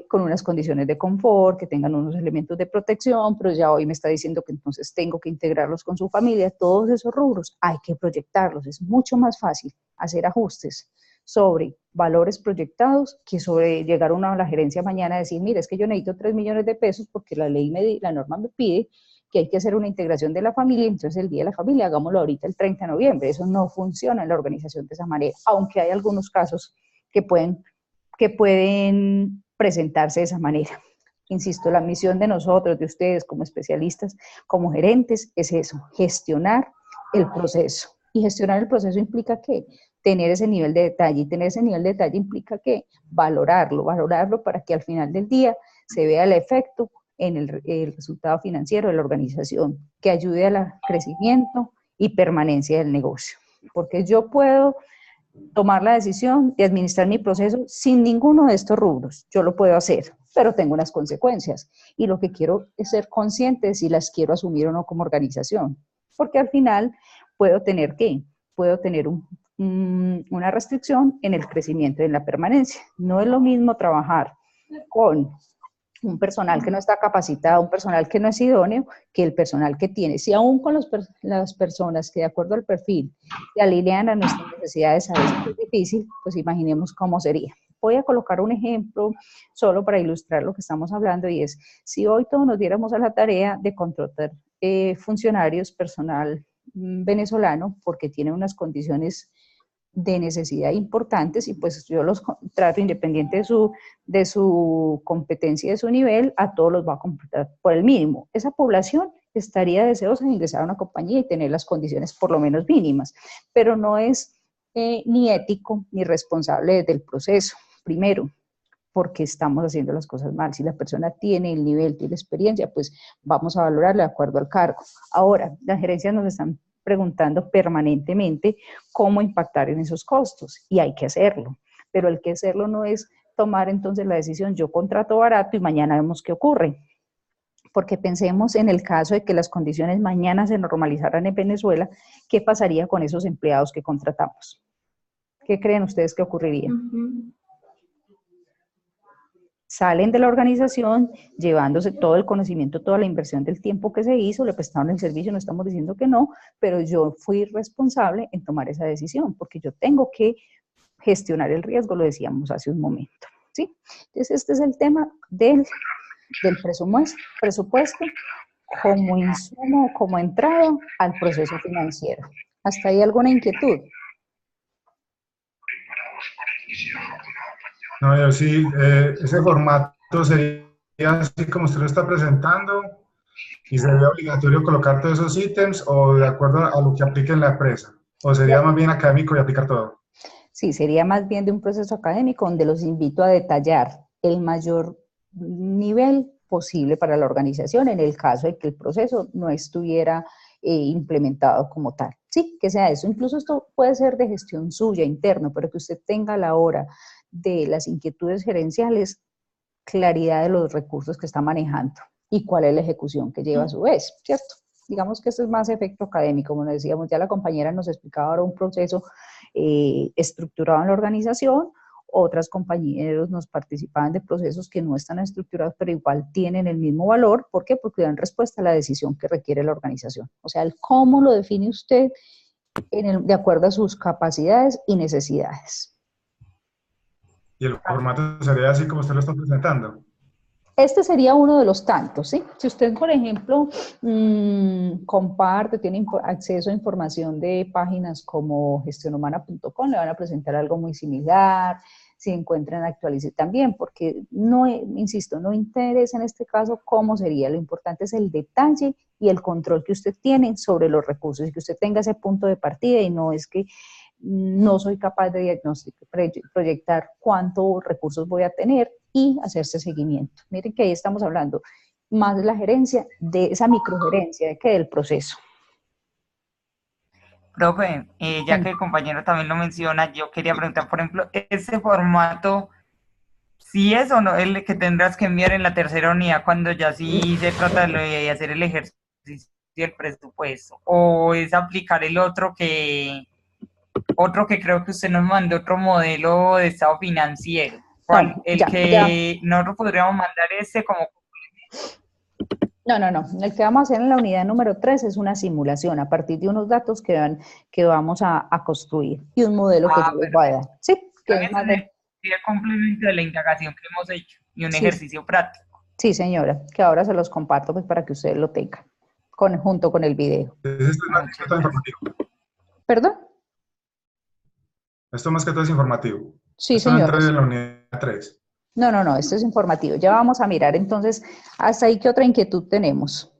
con unas condiciones de confort, que tengan unos elementos de protección, pero ya hoy me está diciendo que entonces tengo que integrarlos con su familia. Todos esos rubros hay que proyectarlos. Es mucho más fácil hacer ajustes sobre valores proyectados que sobre llegar a la gerencia mañana y decir, mira, es que yo necesito 3 millones de pesos porque la norma me pide que hay que hacer una integración de la familia, entonces el Día de la Familia hagámoslo ahorita el 30 de noviembre. Eso no funciona en la organización de esa manera, aunque hay algunos casos que pueden presentarse de esa manera. Insisto, la misión de nosotros, de ustedes como especialistas, como gerentes, es eso, gestionar el proceso. Y gestionar el proceso implica ¿qué? Tener ese nivel de detalle. Y tener ese nivel de detalle implica ¿qué? Valorarlo para que al final del día se vea el efecto en el resultado financiero de la organización, que ayude al crecimiento y permanencia del negocio. Porque yo puedo tomar la decisión de administrar mi proceso sin ninguno de estos rubros. Yo lo puedo hacer, pero tengo unas consecuencias. Y lo que quiero es ser consciente de si las quiero asumir o no como organización. Porque al final puedo tener ¿qué? Puedo tener una restricción en el crecimiento y en la permanencia. No es lo mismo trabajar con un personal que no está capacitado, un personal que no es idóneo, que el personal que tiene. Si aún con las personas que de acuerdo al perfil se alinean a nuestras necesidades a veces es difícil, pues imaginemos cómo sería. Voy a colocar un ejemplo solo para ilustrar lo que estamos hablando y es, si hoy todos nos diéramos a la tarea de contratar funcionarios, personal venezolano, porque tiene unas condiciones de necesidad importantes y pues yo los trato independiente de su competencia y de su nivel, a todos los va a contratar por el mínimo. Esa población estaría deseosa de ingresar a una compañía y tener las condiciones por lo menos mínimas, pero no es ni ético ni responsable desde el proceso. Primero, porque estamos haciendo las cosas mal. Si la persona tiene el nivel, tiene experiencia, pues vamos a valorarle de acuerdo al cargo. Ahora, las gerencias nos están preguntando permanentemente cómo impactar en esos costos y hay que hacerlo, pero el que hacerlo no es tomar entonces la decisión, yo contrato barato y mañana vemos qué ocurre, porque pensemos en el caso de que las condiciones mañana se normalizaran en Venezuela, ¿qué pasaría con esos empleados que contratamos? ¿Qué creen ustedes que ocurriría? Salen de la organización llevándose todo el conocimiento, toda la inversión del tiempo que se hizo, le prestaron el servicio, no estamos diciendo que no, pero yo fui responsable en tomar esa decisión, porque yo tengo que gestionar el riesgo, lo decíamos hace un momento, ¿sí? Entonces este es el tema del presupuesto como insumo, como entrada al proceso financiero. ¿Hasta ahí alguna inquietud? No, yo sí, ese formato sería así como usted lo está presentando y sería obligatorio colocar todos esos ítems o de acuerdo a lo que aplique en la empresa, o sería más bien académico y aplicar todo. Sí, sería más bien de un proceso académico donde los invito a detallar el mayor nivel posible para la organización en el caso de que el proceso no estuviera implementado como tal. Sí, que sea eso. Incluso esto puede ser de gestión suya, interno, pero que usted tenga a la hora de las inquietudes gerenciales claridad de los recursos que está manejando y cuál es la ejecución que lleva a su vez, ¿cierto? Digamos que esto es más efecto académico, como decíamos, ya la compañera nos explicaba ahora un proceso estructurado en la organización, otras compañeros nos participaban de procesos que no están estructurados, pero igual tienen el mismo valor. ¿Por qué? Porque dan respuesta a la decisión que requiere la organización. O sea, el cómo lo define usted de acuerdo a sus capacidades y necesidades. Y el formato sería así como usted lo está presentando. Este sería uno de los tantos, ¿sí? Si usted, por ejemplo, comparte, tiene acceso a información de páginas como gestionhumana.com, le van a presentar algo muy similar. Si encuentran, actualice también, porque no, insisto, no interesa en este caso cómo sería, lo importante es el detalle y el control que usted tiene sobre los recursos y que usted tenga ese punto de partida y no es que no soy capaz de diagnosticar, proyectar cuántos recursos voy a tener y hacerse seguimiento. Miren que ahí estamos hablando más de la gerencia, de esa microgerencia, que del proceso. Profe, ya que el compañero también lo menciona, yo quería preguntar, por ejemplo, ese formato, si es o no el que tendrás que enviar en la tercera unidad cuando ya sí se trata de hacer el ejercicio del presupuesto, o es aplicar el otro que creo que usted nos mandó, otro modelo de estado financiero. ¿Cuál? No, El ya. que nosotros podríamos mandar ese como... No. El que vamos a hacer en la unidad número 3 es una simulación a partir de unos datos que vamos a construir y un modelo que yo les voy a dar. Sí, que es más de... Sería el complemento de la indagación que hemos hecho y un Sí, ejercicio práctico. sí, señora, que ahora se los comparto pues para que ustedes lo tengan junto con el video. Esto es más que todo informativo. ¿Perdón? Esto más que todo es informativo. Sí, Esto no señora. entra en la unidad 3. No, esto es informativo. Ya vamos a mirar entonces, hasta ahí, ¿qué otra inquietud tenemos?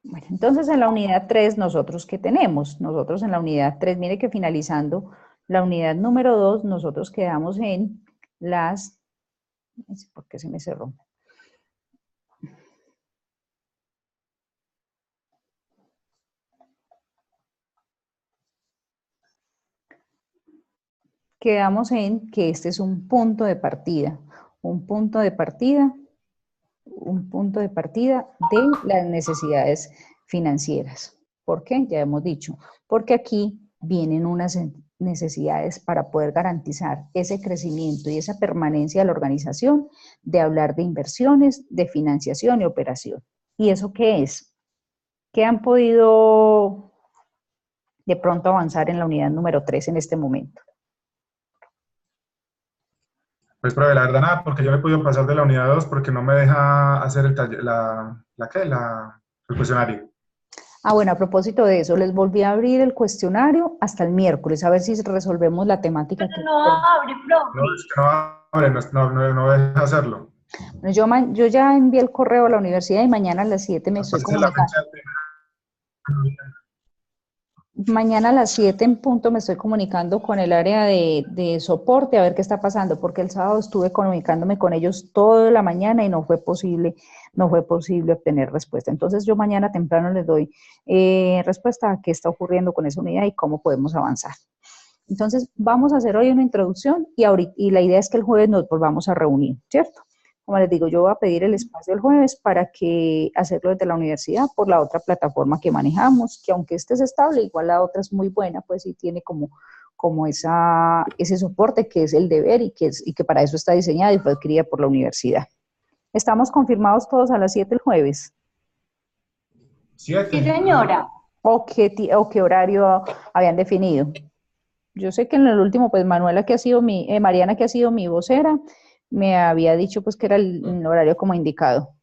Bueno, entonces en la unidad 3, ¿nosotros qué tenemos? Nosotros en la unidad 3, mire que finalizando la unidad número 2, nosotros quedamos en las... ¿Por qué se me cerró? Quedamos en que este es un punto de partida de las necesidades financieras. ¿Por qué? Ya hemos dicho, porque aquí vienen unas necesidades para poder garantizar ese crecimiento y esa permanencia de la organización, de hablar de inversiones, de financiación y operación. ¿Y eso qué es? ¿Qué han podido de pronto avanzar en la unidad número 3 en este momento? Pues, profe, la verdad nada, porque yo no he podido pasar de la unidad 2 porque no me deja hacer el taller, el cuestionario. Bueno, a propósito de eso, les volví a abrir el cuestionario hasta el miércoles, a ver si resolvemos la temática. Pero no abre, profe. No, es que no abre, no deja hacerlo. Yo ya envié el correo a la universidad y mañana a las 7 me estoy comunicando. Mañana a las 7 en punto me estoy comunicando con el área de soporte a ver qué está pasando, porque el sábado estuve comunicándome con ellos toda la mañana y no fue posible obtener respuesta. Entonces yo mañana temprano les doy respuesta a qué está ocurriendo con esa unidad y cómo podemos avanzar. Entonces vamos a hacer hoy una introducción y la idea es que el jueves nos volvamos a reunir, ¿cierto? Como les digo, yo voy a pedir el espacio el jueves para que hacerlo desde la universidad por la otra plataforma que manejamos, que aunque este es estable, igual la otra es muy buena, pues sí tiene como ese soporte que es el deber y que para eso está diseñada y fue adquirida por la universidad. ¿Estamos confirmados todos a las 7 el jueves? 7. Sí, señora. ¿O qué horario habían definido? Yo sé que en el último, pues Mariana, que ha sido mi vocera, me había dicho pues que era el horario como indicado.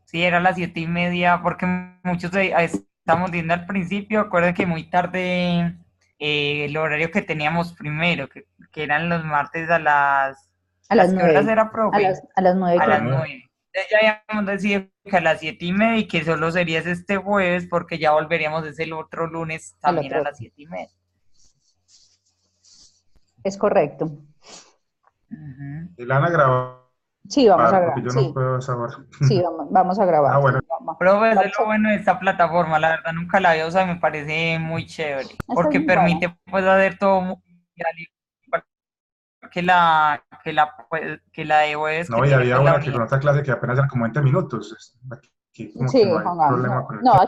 Sí, era las 7:30, porque muchos estamos viendo al principio, acuerden que muy tarde el horario que teníamos primero, que eran los martes a las 9. ¿Qué horas era, profe? A las 9. A las 9. Entonces ya habíamos decidido que a las 7:30 y que solo serías este jueves, porque ya volveríamos desde el otro lunes también a las 7:30. Es correcto. ¿Y la van a grabar? Sí, vamos a grabar. Porque yo no puedo saber. Sí, vamos a grabar. Bueno. Profe, eso es lo bueno de esta plataforma, la verdad nunca la había usado y me parece muy chévere, porque permite pues hacer todo muy que la de webs. No, y había una que con otra clase que apenas eran como 20 minutos. Aquí como que no hay problema con el tiempo.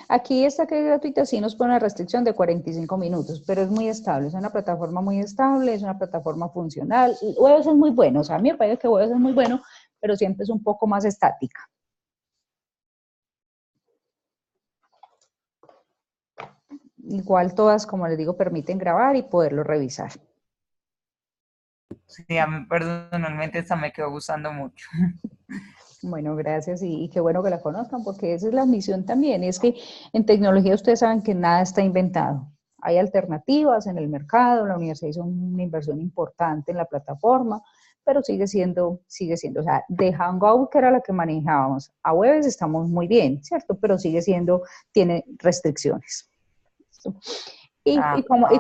Aquí esta que es gratuita sí nos pone una restricción de 45 minutos, pero es muy estable, es una plataforma muy estable, es una plataforma funcional. Webs es muy bueno, o sea, a mí me parece que Webs es muy bueno, pero siempre es un poco más estática. Igual todas, como les digo, permiten grabar y poderlo revisar. Sí, a mí personalmente esta me quedó gustando mucho. Bueno, gracias y qué bueno que la conozcan porque esa es la misión también. Es que en tecnología ustedes saben que nada está inventado. Hay alternativas en el mercado, la universidad hizo una inversión importante en la plataforma, pero sigue siendo, o sea, de Hangout, que era la que manejábamos, a Webs estamos muy bien, ¿cierto? Pero tiene restricciones. Y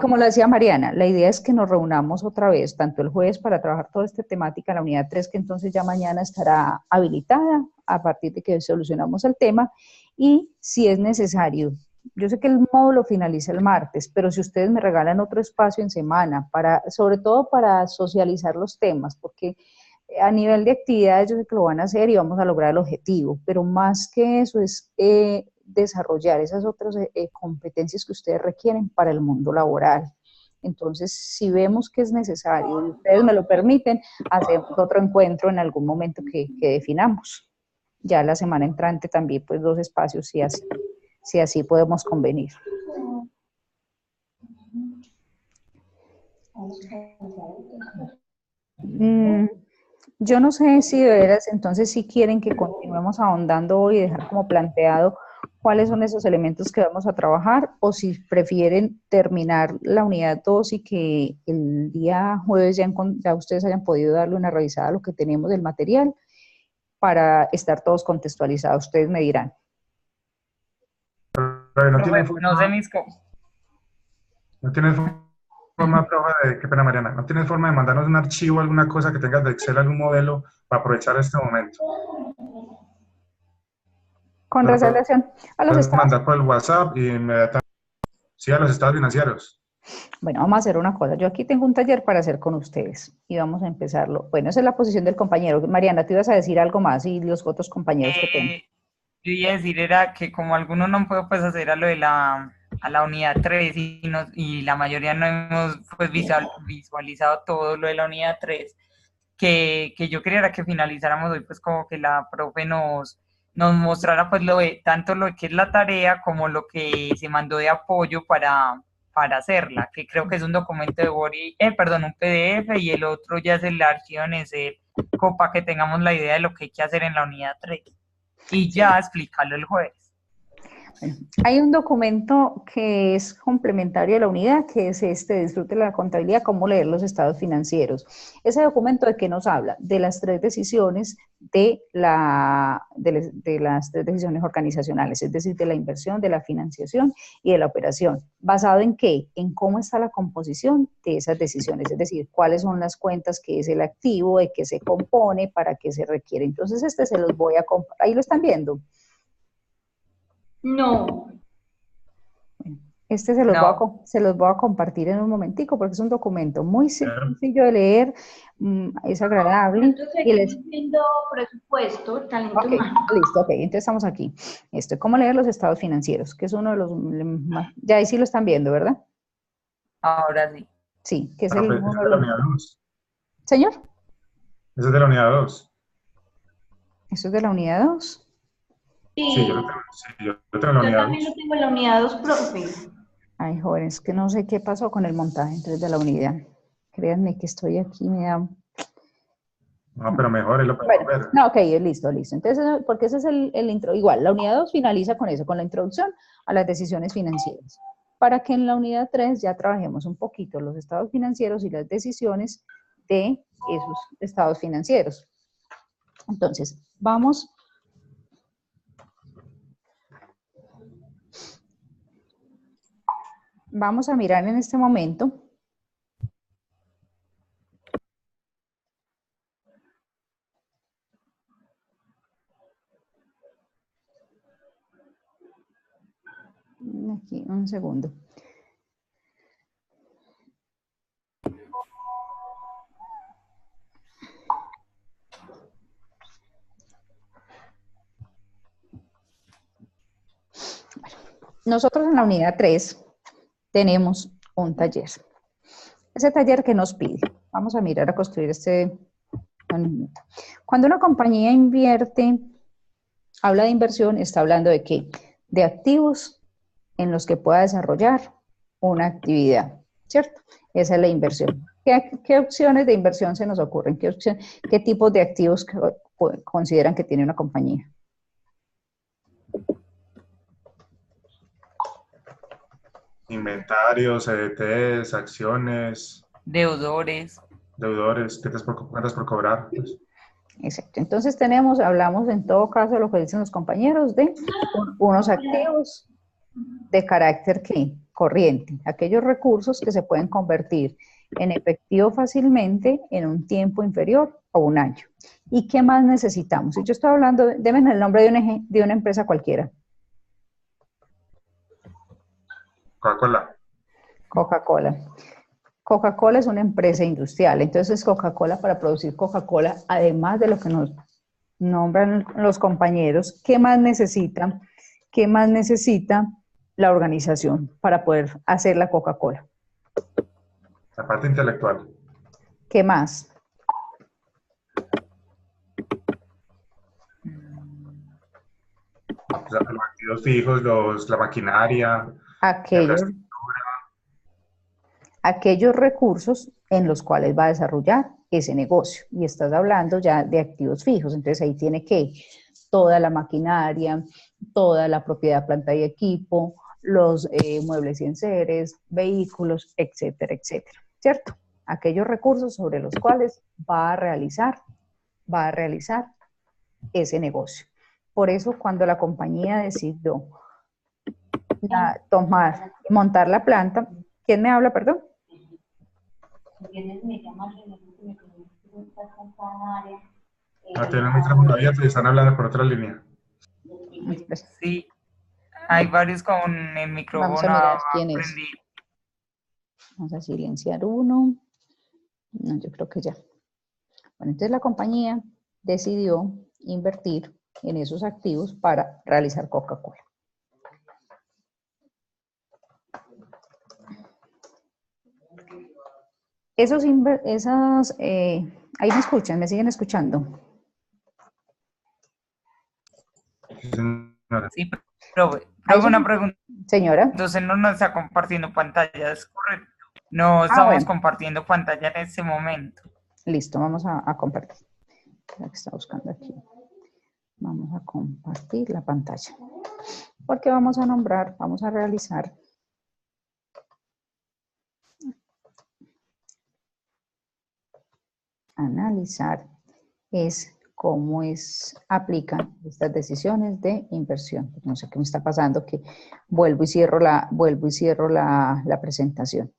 como lo decía Mariana, la idea es que nos reunamos otra vez, tanto el jueves para trabajar toda esta temática, la unidad 3, que entonces ya mañana estará habilitada a partir de que solucionamos el tema, y si es necesario, yo sé que el módulo finaliza el martes, pero si ustedes me regalan otro espacio en semana, sobre todo para socializar los temas, porque a nivel de actividades yo sé que lo van a hacer y vamos a lograr el objetivo, pero más que eso es desarrollar esas otras competencias que ustedes requieren para el mundo laboral. Entonces, si vemos que es necesario y ustedes me lo permiten, hacemos otro encuentro en algún momento que definamos. Ya la semana entrante también, pues 2 espacios, si así podemos convenir. Yo no sé si de veras, entonces, si quieren que continuemos ahondando hoy y dejar como planteado cuáles son esos elementos que vamos a trabajar, o si prefieren terminar la unidad 2 y que el día jueves ya ustedes hayan podido darle una revisada a lo que tenemos del material para estar todos contextualizados. Ustedes me dirán. Pero no tiene forma, no sé mis cosas. no tiene forma, profe, qué pena Mariana, no tienes forma de mandarnos un archivo, alguna cosa que tengas de Excel, algún modelo para aprovechar este momento. Con reservación a los estados. Mandar por el WhatsApp y inmediatamente. Sí, a los estados financieros. Bueno, vamos a hacer una cosa. Yo aquí tengo un taller para hacer con ustedes y vamos a empezarlo. Bueno, esa es la posición del compañero. Mariana, tú ibas a decir algo más y los otros compañeros que tengo. Yo iba a decir era que como algunos no puedo pues hacer a lo de a la unidad 3 y la mayoría no hemos pues visualizado todo lo de la unidad 3, que yo quería era que finalizáramos hoy pues como que la profe nos mostrara pues tanto lo que es la tarea como lo que se mandó de apoyo para hacerla, que creo que es un documento de Word, un PDF, y el otro ya es el archivo en ese copa, que tengamos la idea de lo que hay que hacer en la unidad 3 y ya explicarlo el jueves. Bueno, hay un documento que es complementario a la unidad, que es Disfrute la contabilidad, cómo leer los estados financieros. Ese documento, ¿de qué nos habla? De las 3 decisiones de las 3 decisiones organizacionales, es decir, de la inversión, de la financiación y de la operación. ¿Basado en qué? En cómo está la composición de esas decisiones, es decir, cuáles son las cuentas, qué es el activo, de qué se compone, para qué se requiere. Entonces, se los voy a compartir. ¿Ahí lo están viendo? No. Se los voy a compartir en un momentico porque es un documento muy sencillo de leer, es agradable. Y les viendo presupuesto, talento humano. Listo, ok, entonces estamos aquí. ¿Cómo leer los estados financieros? Que es uno de los más, ya ahí sí lo están viendo, ¿verdad? Ahora sí. Sí, que es uno de la unidad 2. ¿Señor? Eso es de la unidad 2. ¿Eso es de la unidad 2? Sí, yo lo tengo en la unidad 2. Yo también lo tengo en la unidad 2, profe. Ay, jóvenes, que no sé qué pasó con el montaje entonces de la unidad. Créanme que estoy aquí, me da... No, pero mejor es lo que ver. No, ok, listo. Entonces, porque ese es el intro. Igual, la unidad 2 finaliza con eso, con la introducción a las decisiones financieras. Para que en la unidad 3 ya trabajemos un poquito los estados financieros y las decisiones de esos estados financieros. Entonces, vamos a mirar en este momento aquí un segundo. Nosotros en la unidad 3 tenemos un taller. Ese taller que nos pide, vamos a mirar a construir Cuando una compañía invierte, habla de inversión, está hablando de ¿qué? De activos en los que pueda desarrollar una actividad, ¿cierto? Esa es la inversión. ¿Qué opciones de inversión se nos ocurren? ¿Qué tipos de activos consideran que tiene una compañía? Inventarios, CDTs, acciones. Deudores, cuentas por cobrar. Pues. Exacto. Entonces hablamos en todo caso de lo que dicen los compañeros de unos activos de carácter ¿qué? corriente, aquellos recursos que se pueden convertir en efectivo fácilmente en un tiempo inferior a un año. ¿Y qué más necesitamos? Si yo estoy hablando, denme el nombre de una empresa cualquiera. Coca-Cola. Coca-Cola. Coca-Cola es una empresa industrial, entonces Coca-Cola, para producir Coca-Cola, además de lo que nos nombran los compañeros, ¿qué más necesita? ¿Qué más necesita la organización para poder hacer la Coca-Cola? La parte intelectual. ¿Qué más? Los activos fijos, la maquinaria, aquellos recursos en los cuales va a desarrollar ese negocio. Y estás hablando ya de activos fijos, entonces ahí tiene que toda la maquinaria, toda la propiedad, planta y equipo, los muebles y enseres, vehículos, etcétera, etcétera, ¿cierto? Aquellos recursos sobre los cuales va a realizar ese negocio. Por eso, cuando la compañía decidió montar la planta, ¿quién me habla, perdón? tienen el micrófono abierto y están hablando por otra línea. Sí, hay varios con el micrófono Vamos a mirar quién es. prendido. Vamos a silenciar uno. No, yo creo que ya. Bueno, entonces la compañía decidió invertir en esos activos para realizar Coca-Cola. Ahí me escuchan, me siguen escuchando. Sí, pero una pregunta. Señora. Entonces no nos está compartiendo pantalla, ¿es correcto? No estamos compartiendo pantalla en este momento. Listo, vamos a compartir. La que está buscando aquí. Vamos a compartir la pantalla. Porque vamos a realizar analizar cómo aplican estas decisiones de inversión. No sé qué me está pasando, que vuelvo y cierro la presentación.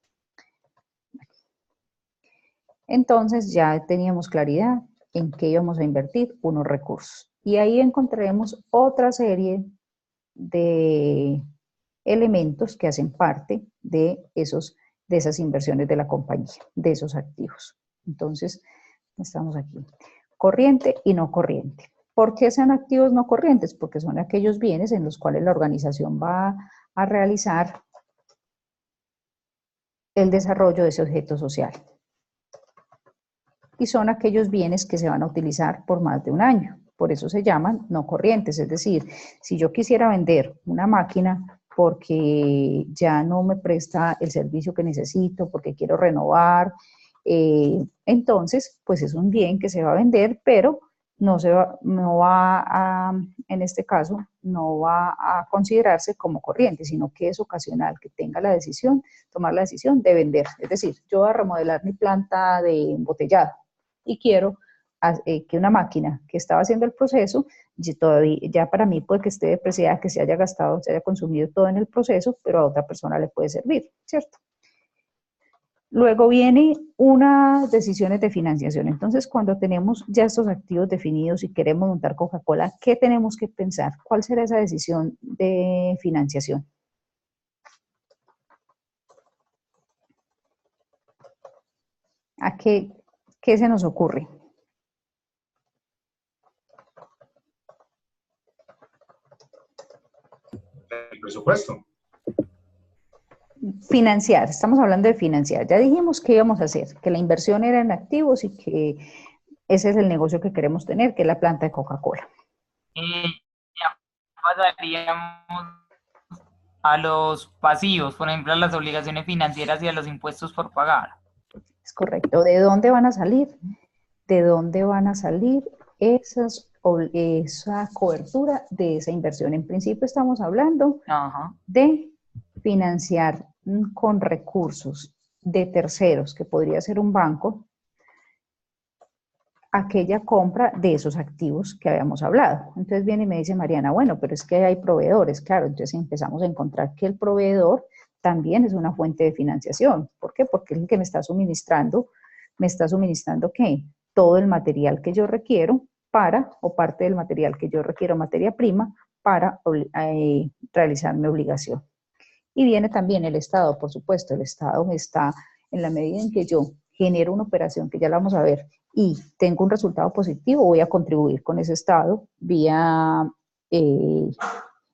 Entonces ya teníamos claridad en qué íbamos a invertir unos recursos. Y ahí encontraremos otra serie de elementos que hacen parte de esas inversiones de la compañía, de esos activos. Entonces, estamos aquí. Corriente y no corriente. ¿Por qué sean activos no corrientes? Porque son aquellos bienes en los cuales la organización va a realizar el desarrollo de ese objeto social. Y son aquellos bienes que se van a utilizar por más de un año. Por eso se llaman no corrientes. Es decir, si yo quisiera vender una máquina porque ya no me presta el servicio que necesito, porque quiero renovar, entonces, pues es un bien que se va a vender, pero en este caso, no va a considerarse como corriente, sino que es ocasional, que tenga tomar la decisión de vender. Es decir, yo voy a remodelar mi planta de embotellado y quiero que una máquina que estaba haciendo el proceso, ya para mí puede que esté depreciada, que se haya gastado, se haya consumido todo en el proceso, pero a otra persona le puede servir, ¿cierto? Luego viene unas decisiones de financiación. Entonces, cuando tenemos ya estos activos definidos y queremos montar Coca-Cola, ¿qué tenemos que pensar? ¿Cuál será esa decisión de financiación? ¿A qué se nos ocurre? El presupuesto. Financiar, estamos hablando de financiar. Ya dijimos qué íbamos a hacer, que la inversión era en activos y que ese es el negocio que queremos tener, que es la planta de Coca-Cola. Ya pasaríamos a los pasivos, por ejemplo, a las obligaciones financieras y a los impuestos por pagar. Es correcto. ¿De dónde van a salir? ¿De dónde van a salir esa cobertura de esa inversión? En principio estamos hablando de financiar con recursos de terceros, que podría ser un banco, aquella compra de esos activos que habíamos hablado. Entonces viene y me dice Mariana, bueno, pero es que hay proveedores, claro, entonces empezamos a encontrar que el proveedor también es una fuente de financiación. ¿Por qué? Porque es el que me está suministrando ¿qué? Todo el material que yo requiero o parte del material que yo requiero, materia prima, para realizar mi obligación. Y viene también el Estado, por supuesto. El Estado está, en la medida en que yo genero una operación, que ya la vamos a ver, y tengo un resultado positivo, voy a contribuir con ese Estado vía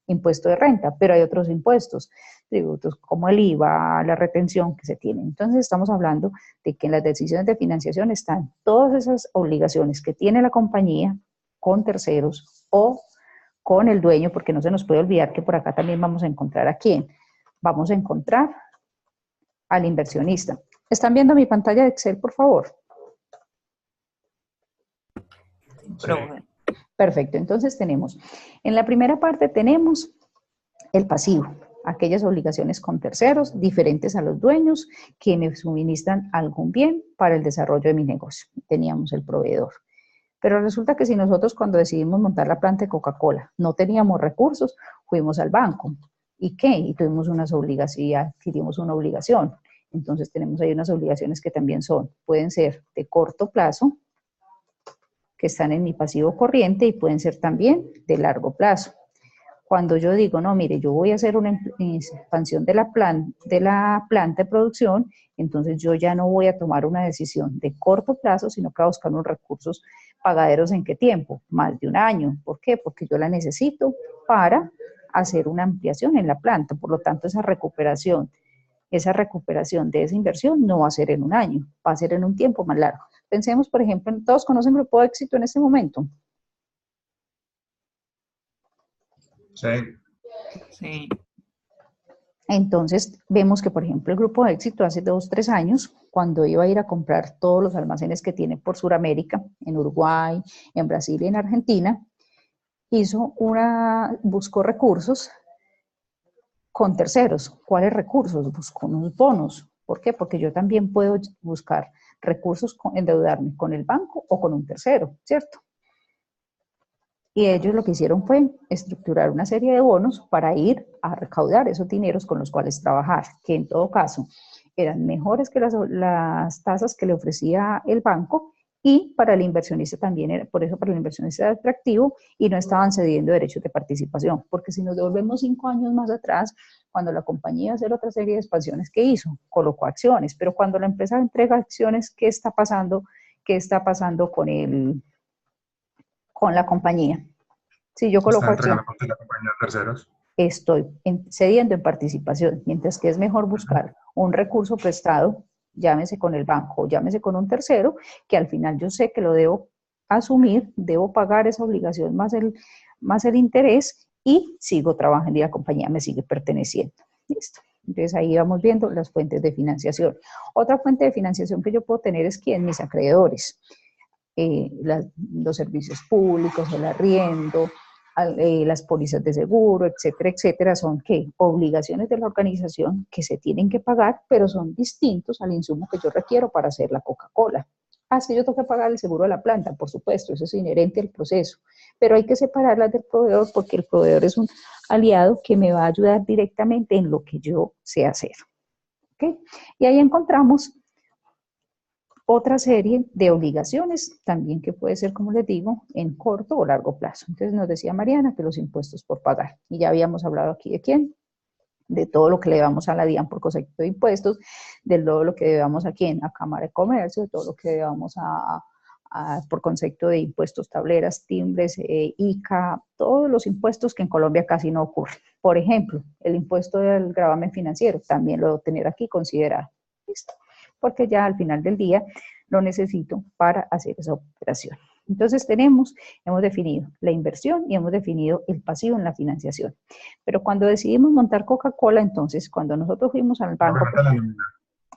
impuesto de renta, pero hay otros impuestos, tributos como el IVA, la retención que se tiene. Entonces estamos hablando de que en las decisiones de financiación están todas esas obligaciones que tiene la compañía con terceros o con el dueño, porque no se nos puede olvidar que por acá también vamos a encontrar a quién. Vamos a encontrar al inversionista. ¿Están viendo mi pantalla de Excel, por favor? Sí. Perfecto, entonces tenemos, en la primera parte tenemos el pasivo, aquellas obligaciones con terceros diferentes a los dueños que me suministran algún bien para el desarrollo de mi negocio. Teníamos el proveedor. Pero resulta que si nosotros cuando decidimos montar la planta de Coca-Cola no teníamos recursos, fuimos al banco. ¿Y qué? Y tuvimos unas obligaciones, adquirimos una obligación. Entonces tenemos ahí unas obligaciones que también pueden ser de corto plazo, que están en mi pasivo corriente, y pueden ser también de largo plazo. Cuando yo digo, no, mire, yo voy a hacer una expansión de la planta de producción, entonces yo ya no voy a tomar una decisión de corto plazo, sino que voy a buscar unos recursos pagaderos. ¿En qué tiempo? Más de un año. ¿Por qué? Porque yo la necesito para hacer una ampliación en la planta. Por lo tanto, esa recuperación de esa inversión no va a ser en un año, va a ser en un tiempo más largo. Pensemos, por ejemplo, ¿todos conocen Grupo de Éxito en este momento? Sí. Sí. Entonces, vemos que, por ejemplo, el Grupo de Éxito hace 2 o 3 años, cuando iba a ir a comprar todos los almacenes que tiene por Sudamérica, en Uruguay, en Brasil y en Argentina, buscó recursos con terceros. ¿Cuáles recursos? Buscó unos bonos. ¿Por qué? Porque yo también puedo buscar recursos, endeudarme con el banco o con un tercero, ¿cierto? Y ellos lo que hicieron fue estructurar una serie de bonos para ir a recaudar esos dineros con los cuales trabajar, que en todo caso eran mejores que las tasas que le ofrecía el banco, y para el inversionista también por eso para el inversionista era atractivo, y no estaban cediendo derechos de participación, porque si nos devolvemos 5 años más atrás, cuando la compañía iba a hacer otra serie de expansiones, ¿qué hizo? Colocó acciones, pero cuando la empresa entrega acciones, ¿qué está pasando? ¿Qué está pasando con la compañía? Si yo Se está coloco entregando acción, con la compañía a terceros. estoy cediendo en participación, mientras que es mejor buscar un recurso prestado, llámese con el banco o llámese con un tercero, que al final yo sé que lo debo asumir, debo pagar esa obligación más el interés, y sigo trabajando y la compañía me sigue perteneciendo. Listo. Entonces ahí vamos viendo las fuentes de financiación. Otra fuente de financiación que yo puedo tener es mis acreedores. Los servicios públicos, el arriendo, las pólizas de seguro, etcétera, etcétera, son ¿qué? Obligaciones de la organización que se tienen que pagar, pero son distintos al insumo que yo requiero para hacer la Coca-Cola. Es que yo tengo que pagar el seguro de la planta, por supuesto, eso es inherente al proceso, pero hay que separarlas del proveedor, porque el proveedor es un aliado que me va a ayudar directamente en lo que yo sé hacer. ¿Okay? Y ahí encontramos otra serie de obligaciones, también que puede ser, como les digo, en corto o largo plazo. Entonces nos decía Mariana que los impuestos por pagar, y ya habíamos hablado aquí de quién, de todo lo que le debamos a la DIAN por concepto de impuestos, de todo lo que debamos a quién, a Cámara de Comercio, de todo lo que debamos por concepto de impuestos, tableras, timbres, ICA, todos los impuestos que en Colombia casi no ocurren. Por ejemplo, el impuesto del gravamen financiero, también lo debo tener aquí considerado. ¿Listo? Porque ya al final del día lo necesito para hacer esa operación. Entonces hemos definido la inversión y hemos definido el pasivo en la financiación. Pero cuando decidimos montar Coca-Cola, entonces cuando nosotros fuimos al banco... No entra la nómina.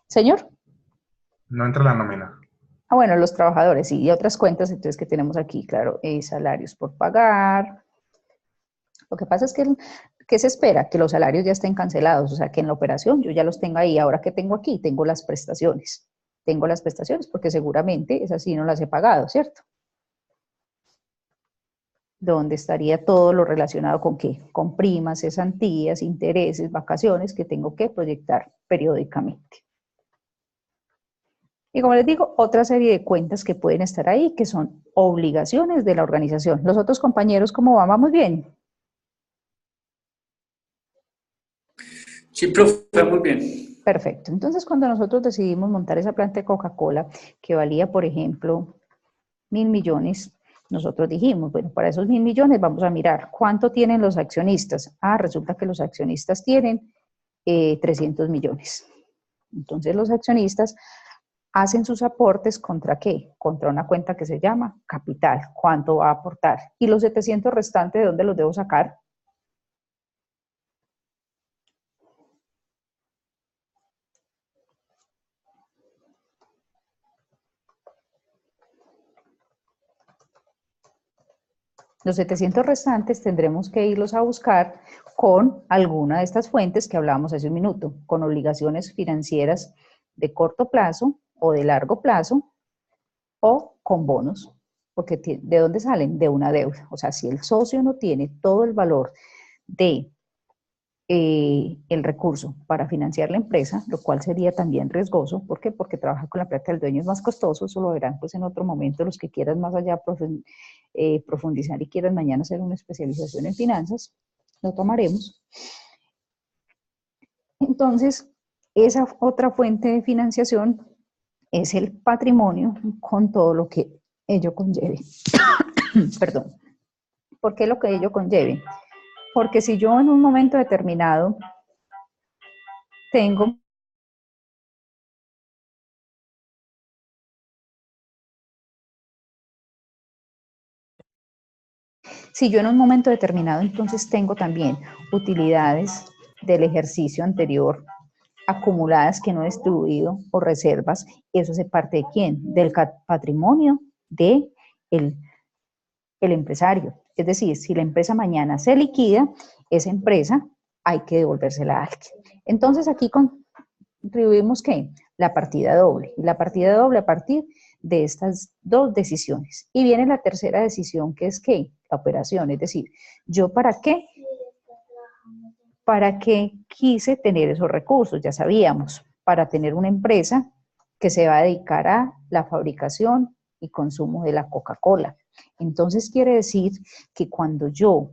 ¿Señor? No entra la nómina. Bueno, los trabajadores, sí, y otras cuentas entonces que tenemos aquí, claro, salarios por pagar. Lo que pasa es que se espera que los salarios ya estén cancelados, o sea, que en la operación yo ya los tenga ahí. Ahora que tengo aquí, tengo las prestaciones. Tengo las prestaciones porque seguramente esas sí no las he pagado, ¿cierto? donde estaría todo lo relacionado con qué, con primas, cesantías, intereses, vacaciones que tengo que proyectar periódicamente. Y como les digo, otra serie de cuentas que pueden estar ahí, que son obligaciones de la organización. Los otros compañeros, ¿cómo van? ¿Vamos bien? Sí, profe, muy bien. Perfecto. Entonces, cuando nosotros decidimos montar esa planta de Coca-Cola, que valía, por ejemplo, 1.000 millones, nosotros dijimos, bueno, para esos 1.000 millones vamos a mirar cuánto tienen los accionistas. Ah, resulta que los accionistas tienen 300 millones. Entonces, los accionistas hacen sus aportes ¿contra qué? Contra una cuenta que se llama capital. ¿Cuánto va a aportar? Y los 700 restantes, ¿de dónde los debo sacar? Los 700 restantes tendremos que irlos a buscar con alguna de estas fuentes que hablábamos hace un minuto, con obligaciones financieras de corto plazo o de largo plazo o con bonos, porque ¿de dónde salen? De una deuda. O sea, si el socio no tiene todo el valor de el recurso para financiar la empresa, lo cual sería también riesgoso. ¿Por qué? Porque trabajar con la plata del dueño es más costoso, eso lo verán pues en otro momento los que quieran más allá profundizar y quieran mañana hacer una especialización en finanzas, lo tomaremos. Entonces, esa otra fuente de financiación es el patrimonio con todo lo que ello conlleve. Perdón. ¿Por qué lo que ello conlleve? Porque si yo en un momento determinado tengo si yo en un momento determinado entonces tengo también utilidades del ejercicio anterior acumuladas que no he distribuido o reservas, eso se parte de ¿quién? Del patrimonio de el empresario. Es decir, si la empresa mañana se liquida, esa empresa hay que devolvérsela a alguien. Entonces aquí contribuimos ¿qué? La partida doble. Y la partida doble a partir de estas dos decisiones. Y viene la tercera decisión, que es ¿qué? La operación. Es decir, ¿yo para qué? ¿Para qué quise tener esos recursos? Ya sabíamos, para tener una empresa que se va a dedicar a la fabricación y consumo de la Coca-Cola. Entonces quiere decir que cuando yo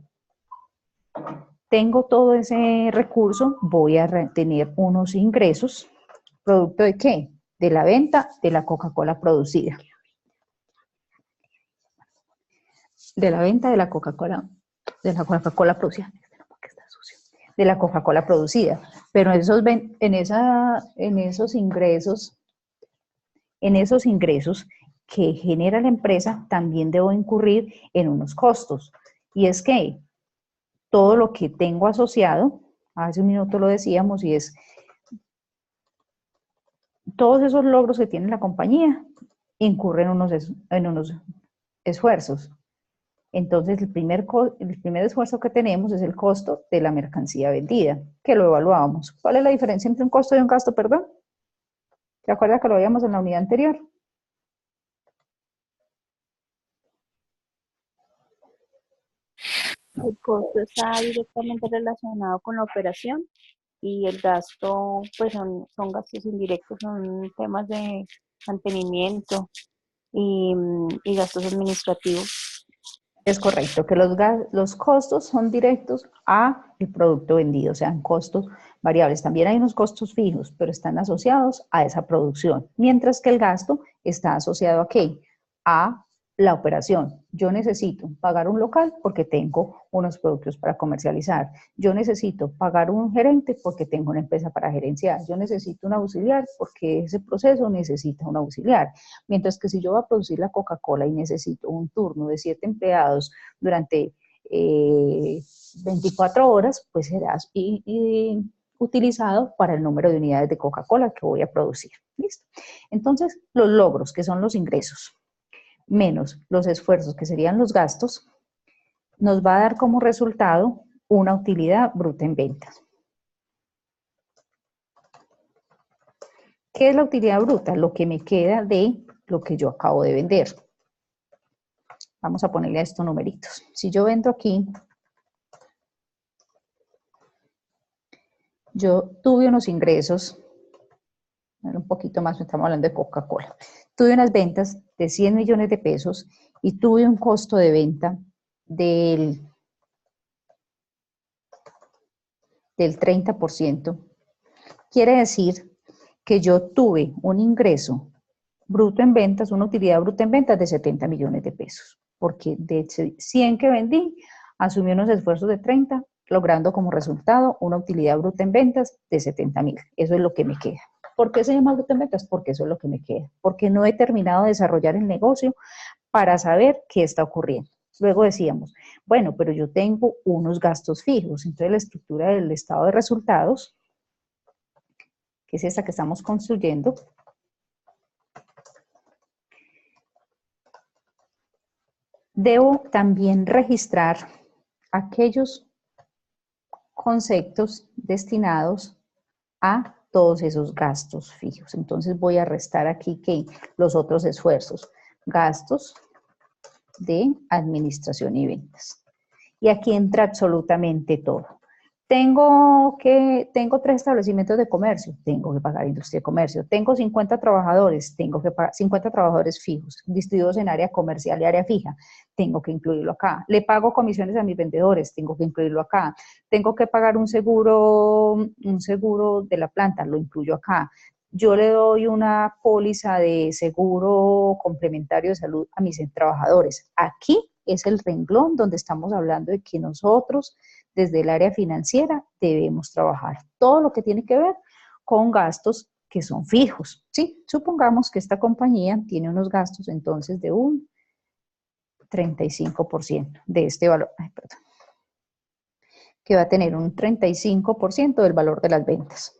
tengo todo ese recurso, voy a tener unos ingresos, ¿producto de qué? De la venta de la Coca-Cola producida. De la venta de la Coca-Cola producida. De la Coca-Cola producida. Pero en esos ingresos que genera la empresa, también debo incurrir en unos costos. Y es que todo lo que tengo asociado, hace un minuto lo decíamos, y es todos esos logros que tiene la compañía incurren en unos esfuerzos. Entonces, el primer esfuerzo que tenemos es el costo de la mercancía vendida, que lo evaluábamos. ¿Cuál es la diferencia entre un costo y un gasto, perdón? ¿Se acuerda que lo veíamos en la unidad anterior? El costo está directamente relacionado con la operación y el gasto, pues son gastos indirectos, son temas de mantenimiento y gastos administrativos. Es correcto, que los costos son directos a el producto vendido, o sea, costos variables. También hay unos costos fijos, pero están asociados a esa producción, mientras que el gasto está asociado ¿a qué? A la operación. Yo necesito pagar un local porque tengo unos productos para comercializar. Yo necesito pagar un gerente porque tengo una empresa para gerenciar. Yo necesito un auxiliar porque ese proceso necesita un auxiliar. Mientras que si yo voy a producir la Coca-Cola y necesito un turno de 7 empleados durante 24 horas, pues será utilizado para el número de unidades de Coca-Cola que voy a producir. ¿Listo? Entonces, los logros, que son los ingresos, menos los esfuerzos, que serían los gastos, nos va a dar como resultado una utilidad bruta en ventas. ¿Qué es la utilidad bruta? Lo que me queda de lo que yo acabo de vender. Vamos a ponerle a estos numeritos. Si yo vendo aquí, yo tuve unos ingresos, un poquito más, estamos hablando de Coca-Cola. Tuve unas ventas de 100 millones de pesos y tuve un costo de venta del 30%. Quiere decir que yo tuve un ingreso bruto en ventas, una utilidad bruta en ventas de 70 millones de pesos, porque de 100 que vendí, asumí unos esfuerzos de 30, logrando como resultado una utilidad bruta en ventas de 70.000. Eso es lo que me queda. ¿Por qué se llama bruto en ventas? Porque eso es lo que me queda, porque no he terminado de desarrollar el negocio para saber qué está ocurriendo. Luego decíamos, bueno, pero yo tengo unos gastos fijos, entonces la estructura del estado de resultados, que es esta que estamos construyendo, debo también registrar aquellos conceptos destinados a todos esos gastos fijos. Entonces voy a restar aquí que los otros esfuerzos, gastos de administración y ventas. Y aquí entra absolutamente todo. Tengo 3 establecimientos de comercio, tengo que pagar industria de comercio. Tengo 50 trabajadores, tengo que pagar 50 trabajadores fijos, distribuidos en área comercial y área fija, tengo que incluirlo acá. Le pago comisiones a mis vendedores, tengo que incluirlo acá. Tengo que pagar un seguro de la planta, lo incluyo acá. Yo le doy una póliza de seguro complementario de salud a mis trabajadores. Aquí es el renglón donde estamos hablando de que nosotros, desde el área financiera, debemos trabajar todo lo que tiene que ver con gastos que son fijos, ¿sí? Supongamos que esta compañía tiene unos gastos entonces de un 35% de este valor, que va a tener un 35% del valor de las ventas.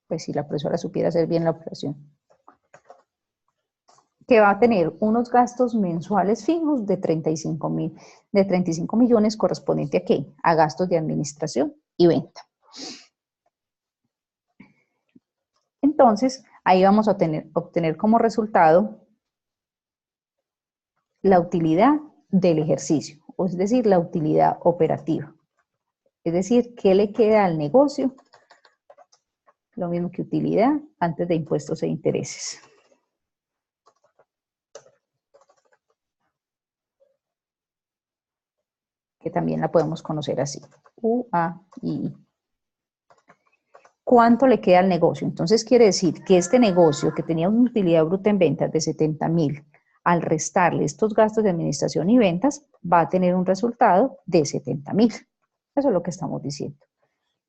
Pues si la profesora supiera hacer bien la operación. Que va a tener unos gastos mensuales fijos de 35 millones correspondiente a ¿qué? A gastos de administración y venta. Entonces, ahí vamos a obtener como resultado la utilidad del ejercicio, es decir, la utilidad operativa. Es decir, ¿qué le queda al negocio? Lo mismo que utilidad antes de impuestos e intereses. Que también la podemos conocer así, UAI. ¿Cuánto le queda al negocio? Entonces quiere decir que este negocio que tenía una utilidad bruta en ventas de 70.000, al restarle estos gastos de administración y ventas, va a tener un resultado de 70.000. Eso es lo que estamos diciendo.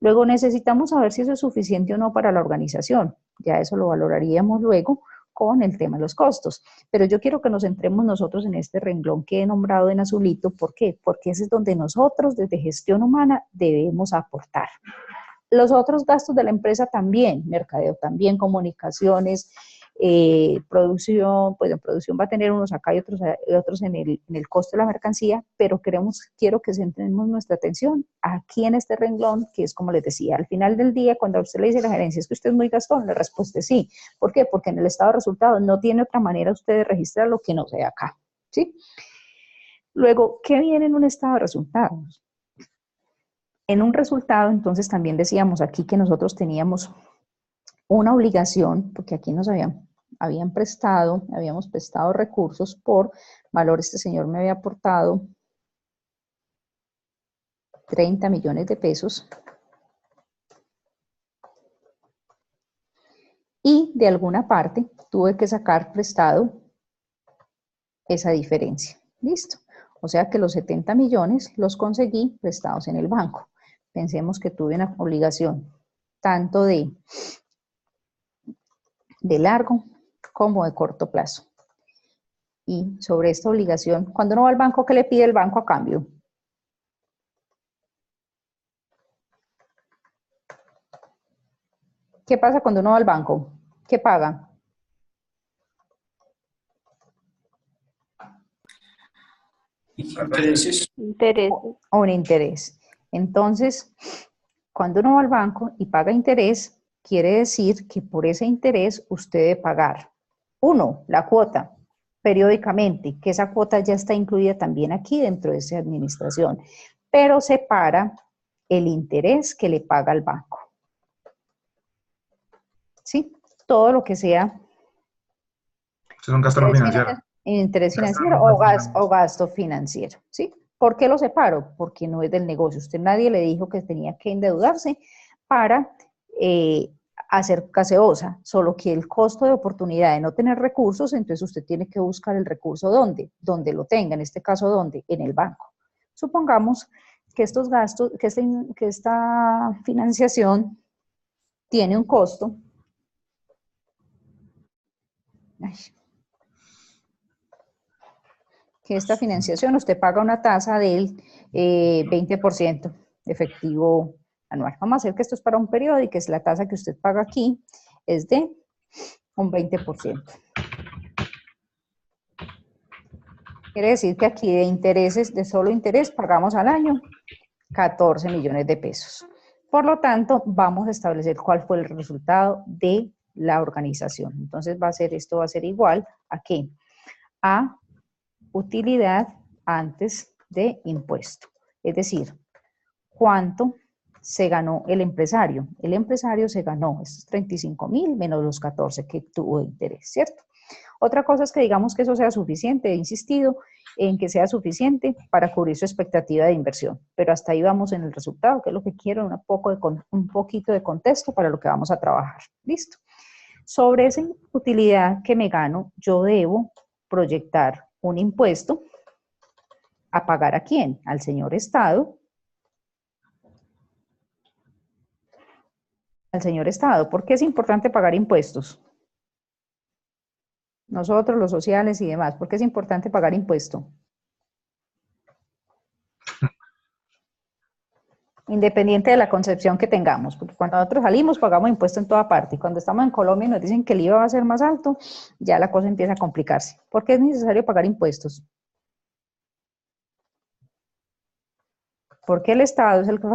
Luego necesitamos saber si eso es suficiente o no para la organización. Ya eso lo valoraríamos luego con el tema de los costos. Pero yo quiero que nos centremos nosotros en este renglón que he nombrado en azulito. ¿Por qué? Porque ese es donde nosotros desde gestión humana debemos aportar. Los otros gastos de la empresa también, mercadeo también, comunicaciones, producción, pues en producción va a tener unos acá y otros en el costo de la mercancía, pero quiero que centremos nuestra atención aquí en este renglón, que es como les decía, al final del día, cuando a usted le dice a la gerencia, ¿es que usted es muy gastón? La respuesta es sí. ¿Por qué? Porque en el estado de resultados no tiene otra manera usted de registrar lo que no sea acá, ¿sí? Luego, ¿qué viene en un estado de resultados? En un resultado, entonces, también decíamos aquí que nosotros teníamos una obligación, porque aquí nos habíamos prestado recursos por valor, este señor me había aportado 30 millones de pesos, y de alguna parte tuve que sacar prestado esa diferencia, ¿listo? O sea que los 70 millones los conseguí prestados en el banco. Pensemos que tuve una obligación tanto de largo como de corto plazo. Y sobre esta obligación, cuando uno va al banco, ¿qué le pide el banco a cambio? ¿Qué pasa cuando uno va al banco? ¿Qué paga? Intereses. O un interés. Entonces, cuando uno va al banco y paga interés, quiere decir que por ese interés usted debe pagar, uno, la cuota, periódicamente, que esa cuota ya está incluida también aquí dentro de esa administración, pero separa el interés que le paga el banco. ¿Sí? Todo lo que sea Es un gasto no financiero. interés financiero o gasto financiero, ¿sí? ¿Por qué lo separo? Porque no es del negocio. Usted nadie le dijo que tenía que endeudarse para hacer gaseosa, solo que el costo de oportunidad de no tener recursos, entonces usted tiene que buscar el recurso ¿dónde? Donde lo tenga, en este caso, ¿dónde? En el banco. Supongamos que estos gastos, que esta financiación tiene un costo. Que esta financiación usted paga una tasa del 20% efectivo anual. Vamos a hacer que esto es para un periodo y que es la tasa que usted paga aquí es de un 20%. Quiere decir que aquí de intereses, de solo interés, pagamos al año 14 millones de pesos. Por lo tanto, vamos a establecer cuál fue el resultado de la organización. Entonces, esto va a ser igual a ¿qué? A utilidad antes de impuesto. Es decir, ¿cuánto se ganó el empresario? El empresario se ganó estos 35.000 menos los 14 que tuvo de interés, ¿cierto? Otra cosa es que digamos que eso sea suficiente, he insistido en que sea suficiente para cubrir su expectativa de inversión, pero hasta ahí vamos en el resultado, que es lo que quiero, un poquito de contexto para lo que vamos a trabajar. ¿Listo? Sobre esa utilidad que me gano, yo debo proyectar un impuesto a pagar ¿a quién? Al señor Estado. Al señor Estado. ¿Por qué es importante pagar impuestos? Nosotros, los sociales y demás, ¿por qué es importante pagar impuesto? Independiente de la concepción que tengamos, porque cuando nosotros salimos pagamos impuesto en toda parte, y cuando estamos en Colombia y nos dicen que el IVA va a ser más alto, ya la cosa empieza a complicarse. ¿Por qué es necesario pagar impuestos? Porque el Estado es el que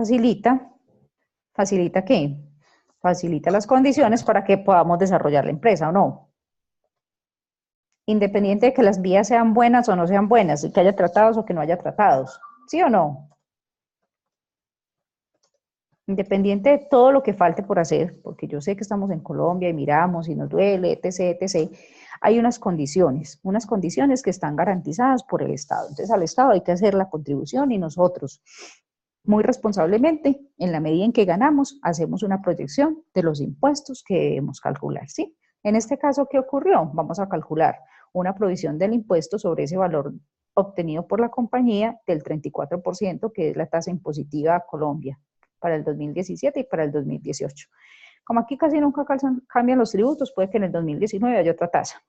¿facilita qué? Facilita las condiciones para que podamos desarrollar la empresa, ¿o no? Independiente de que las vías sean buenas o no sean buenas, que haya tratados o que no haya tratados, ¿sí o no? Independiente de todo lo que falte por hacer, porque yo sé que estamos en Colombia y miramos y nos duele, etc., etc., hay unas condiciones que están garantizadas por el Estado. Entonces al Estado hay que hacer la contribución y nosotros, muy responsablemente, en la medida en que ganamos, hacemos una proyección de los impuestos que debemos calcular, ¿sí? En este caso, ¿qué ocurrió? Vamos a calcular una provisión del impuesto sobre ese valor obtenido por la compañía del 34%, que es la tasa impositiva a Colombia para el 2017 y para el 2018. Como aquí casi nunca cambian los tributos, puede que en el 2019 haya otra tasa.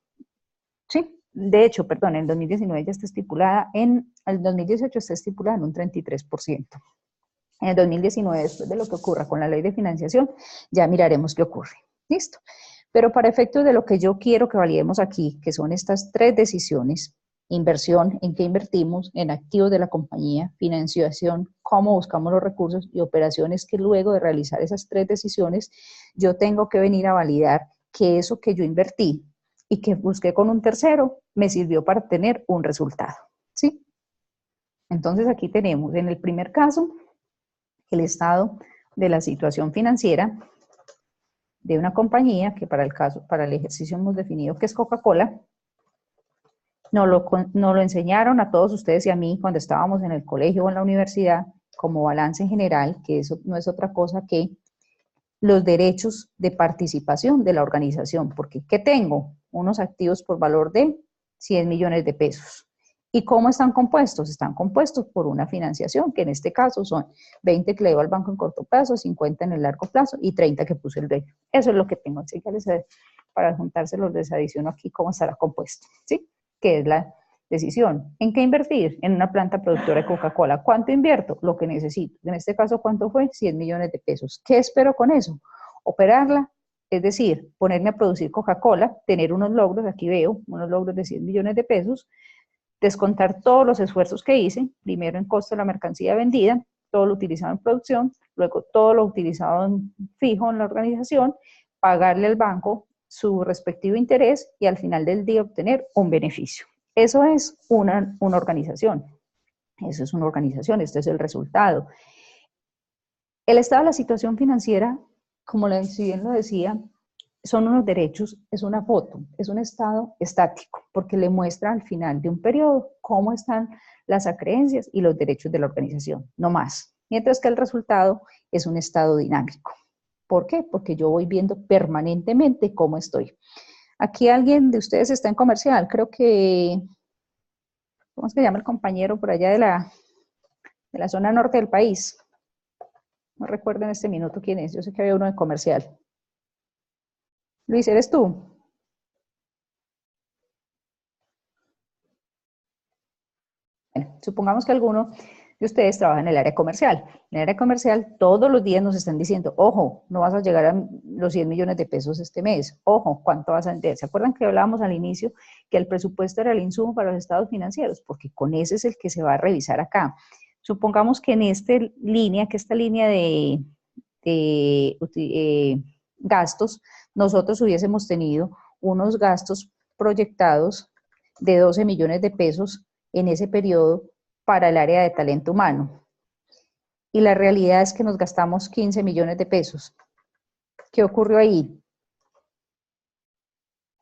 ¿Sí? De hecho, perdón, en el 2019 ya está estipulada, en el 2018 está estipulada en un 33%. En el 2019, después de lo que ocurra con la ley de financiación, ya miraremos qué ocurre. ¿Listo? Pero para efectos de lo que yo quiero que validemos aquí, que son estas tres decisiones: inversión, en qué invertimos, en activos de la compañía, financiación, cómo buscamos los recursos, y operaciones, que luego de realizar esas tres decisiones, yo tengo que venir a validar que eso que yo invertí y que busqué con un tercero me sirvió para tener un resultado, ¿sí? Entonces aquí tenemos, en el primer caso, el estado de la situación financiera de una compañía que para el ejercicio hemos definido que es Coca-Cola. Nos lo enseñaron a todos ustedes y a mí cuando estábamos en el colegio o en la universidad como balance en general, que eso no es otra cosa que los derechos de participación de la organización, porque ¿qué tengo? Unos activos por valor de 100 millones de pesos. ¿Y cómo están compuestos? Están compuestos por una financiación, que en este caso son 20 que le debo al banco en corto plazo, 50 en el largo plazo y 30 que puse el dueño. Eso es lo que tengo. Así que para juntárselos les adiciono aquí cómo estará compuesto, ¿sí? Que es la decisión. ¿En qué invertir? En una planta productora de Coca-Cola. ¿Cuánto invierto? Lo que necesito. En este caso, ¿cuánto fue? 100 millones de pesos. ¿Qué espero con eso? Operarla, es decir, ponerme a producir Coca-Cola, tener unos logros, aquí veo, unos logros de 100 millones de pesos, descontar todos los esfuerzos que hice, primero en costo de la mercancía vendida, todo lo utilizado en producción, luego todo lo utilizado en fijo en la organización, pagarle al banco su respectivo interés y al final del día obtener un beneficio. Eso es una organización. Eso es una organización, este es el resultado. El estado de la situación financiera, como si bien lo decía, son unos derechos, es una foto, es un estado estático, porque le muestra al final de un periodo cómo están las acreencias y los derechos de la organización, no más. Mientras que el resultado es un estado dinámico. ¿Por qué? Porque yo voy viendo permanentemente cómo estoy. Aquí alguien de ustedes está en comercial, creo que, ¿cómo se llama el compañero por allá de la zona norte del país? No recuerdo en este minuto quién es, yo sé que había uno de comercial. Luis, ¿eres tú? Bueno, supongamos que alguno de ustedes trabaja en el área comercial. En el área comercial todos los días nos están diciendo, ojo, no vas a llegar a los 100 millones de pesos este mes. Ojo, ¿cuánto vas a vender? ¿Se acuerdan que hablábamos al inicio que el presupuesto era el insumo para los estados financieros? Porque con ese es el que se va a revisar acá. Supongamos que en esta línea de gastos, nosotros hubiésemos tenido unos gastos proyectados de 12 millones de pesos en ese periodo para el área de talento humano. Y la realidad es que nos gastamos 15 millones de pesos. ¿Qué ocurrió ahí?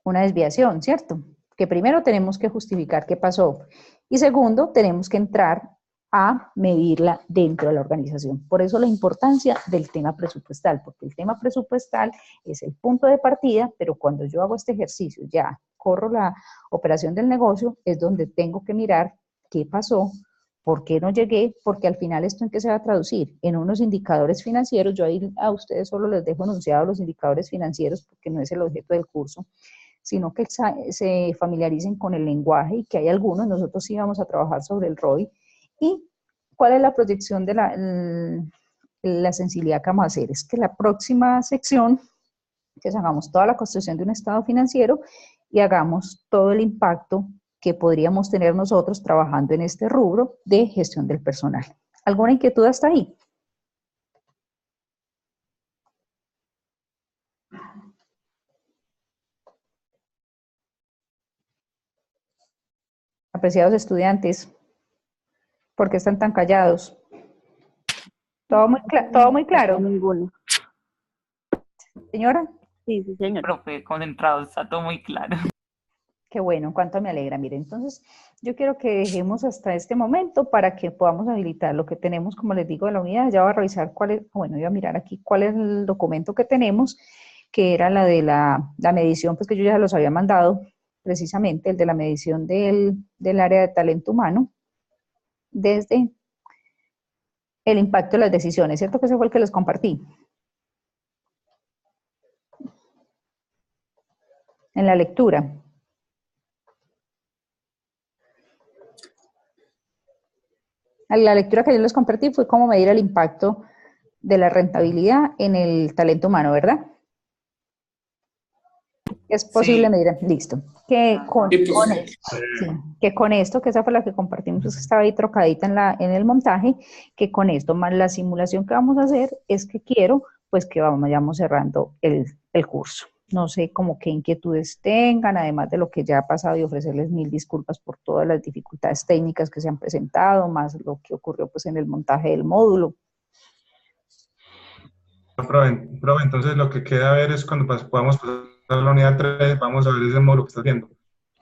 Una desviación, ¿cierto? Que primero tenemos que justificar qué pasó. Y segundo, tenemos que entrar a medirla dentro de la organización. Por eso la importancia del tema presupuestal, porque el tema presupuestal es el punto de partida, pero cuando yo hago este ejercicio, ya corro la operación del negocio, es donde tengo que mirar qué pasó, por qué no llegué, porque al final esto en qué se va a traducir, en unos indicadores financieros. Yo ahí a ustedes solo les dejo enunciados los indicadores financieros, porque no es el objeto del curso, sino que se familiaricen con el lenguaje y que hay algunos, nosotros sí vamos a trabajar sobre el ROI. ¿Y cuál es la proyección de la sensibilidad que vamos a hacer? Es que la próxima sección, que hagamos toda la construcción de un estado financiero y hagamos todo el impacto que podríamos tener nosotros trabajando en este rubro de gestión del personal. ¿Alguna inquietud hasta ahí? Apreciados estudiantes, ¿por qué están tan callados? ¿Todo muy claro? Ninguno. ¿Señora? Sí, sí, señor. Profe, concentrado, está todo muy claro. Qué bueno, cuánto me alegra. Mire, entonces yo quiero que dejemos hasta este momento para que podamos habilitar lo que tenemos, como les digo, de la unidad. Ya voy a revisar cuál es, bueno, voy a mirar aquí cuál es el documento que tenemos, que era la de la medición, pues que yo ya los había mandado, precisamente, el de la medición del área de talento humano, desde el impacto de las decisiones, ¿cierto? Que ese fue el que les compartí. En la lectura. La lectura que yo les compartí fue cómo medir el impacto de la rentabilidad en el talento humano, ¿verdad? Es posible medir, listo. Que con esto, que esa fue la que compartimos, pues que estaba ahí trocadita en el montaje, que con esto más la simulación que vamos a hacer es que quiero pues que vayamos cerrando el curso. No sé como qué inquietudes tengan, además de lo que ya ha pasado, y ofrecerles mil disculpas por todas las dificultades técnicas que se han presentado, más lo que ocurrió pues en el montaje del módulo. Profe, entonces lo que queda ver es cuando podamos pasar a la unidad 3, vamos a ver ese módulo que estás viendo.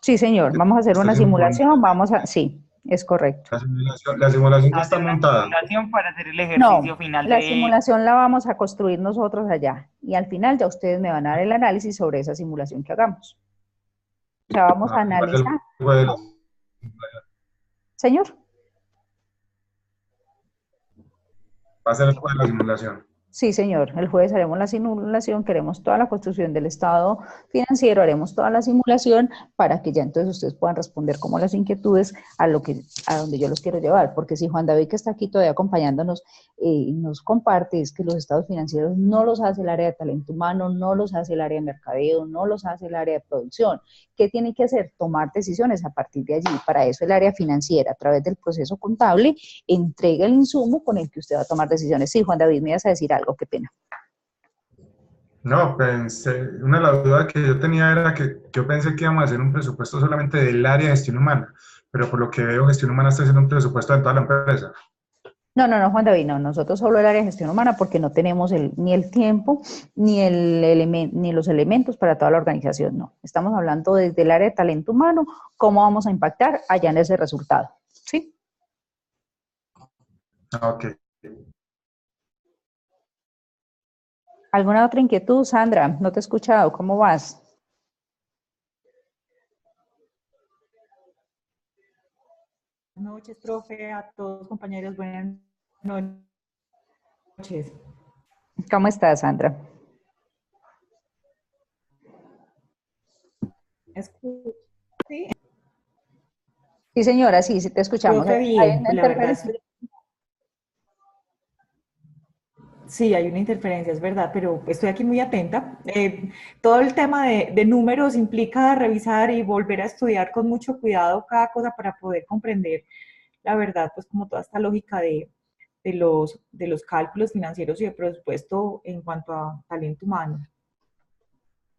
Sí, señor, vamos a hacer una simulación, sí, es correcto. La simulación que está montada. La simulación para hacer el ejercicio final. La simulación la vamos a construir nosotros allá, y al final ya ustedes me van a dar el análisis sobre esa simulación que hagamos. O sea, vamos a analizar. Señor. Va a ser el juego de la simulación. Sí, señor. El jueves haremos la simulación, queremos toda la construcción del estado financiero, haremos toda la simulación para que ya entonces ustedes puedan responder como las inquietudes a donde yo los quiero llevar. Porque si Juan David, que está aquí todavía acompañándonos, nos comparte, es que los estados financieros no los hace el área de talento humano, no los hace el área de mercadeo, no los hace el área de producción. ¿Qué tiene que hacer? Tomar decisiones a partir de allí. Para eso el área financiera, a través del proceso contable, entrega el insumo con el que usted va a tomar decisiones. Sí, Juan David, me ibas a decir algo, qué pena. No, pensé, una de las dudas que yo tenía era que yo pensé que íbamos a hacer un presupuesto solamente del área de gestión humana, pero por lo que veo, gestión humana está haciendo un presupuesto de toda la empresa. No, no, no, Juan David, no, nosotros solo el área de gestión humana porque no tenemos ni el tiempo ni los elementos para toda la organización, no. Estamos hablando desde el área de talento humano, cómo vamos a impactar allá en ese resultado, ¿sí? Ok. ¿Alguna otra inquietud, Sandra? No te he escuchado, ¿cómo vas? Buenas noches, profe, a todos compañeros, buenas noches. ¿Cómo estás, Sandra? ¿Sí? Sí, señora, sí, sí te escuchamos. Profe, Hay bien, una pues la verdad, interferencia. sí, hay una interferencia, es verdad, pero estoy aquí muy atenta. Todo el tema de números implica revisar y volver a estudiar con mucho cuidado cada cosa para poder comprender la verdad, pues como toda esta lógica de los cálculos financieros y de presupuesto en cuanto a talento humano.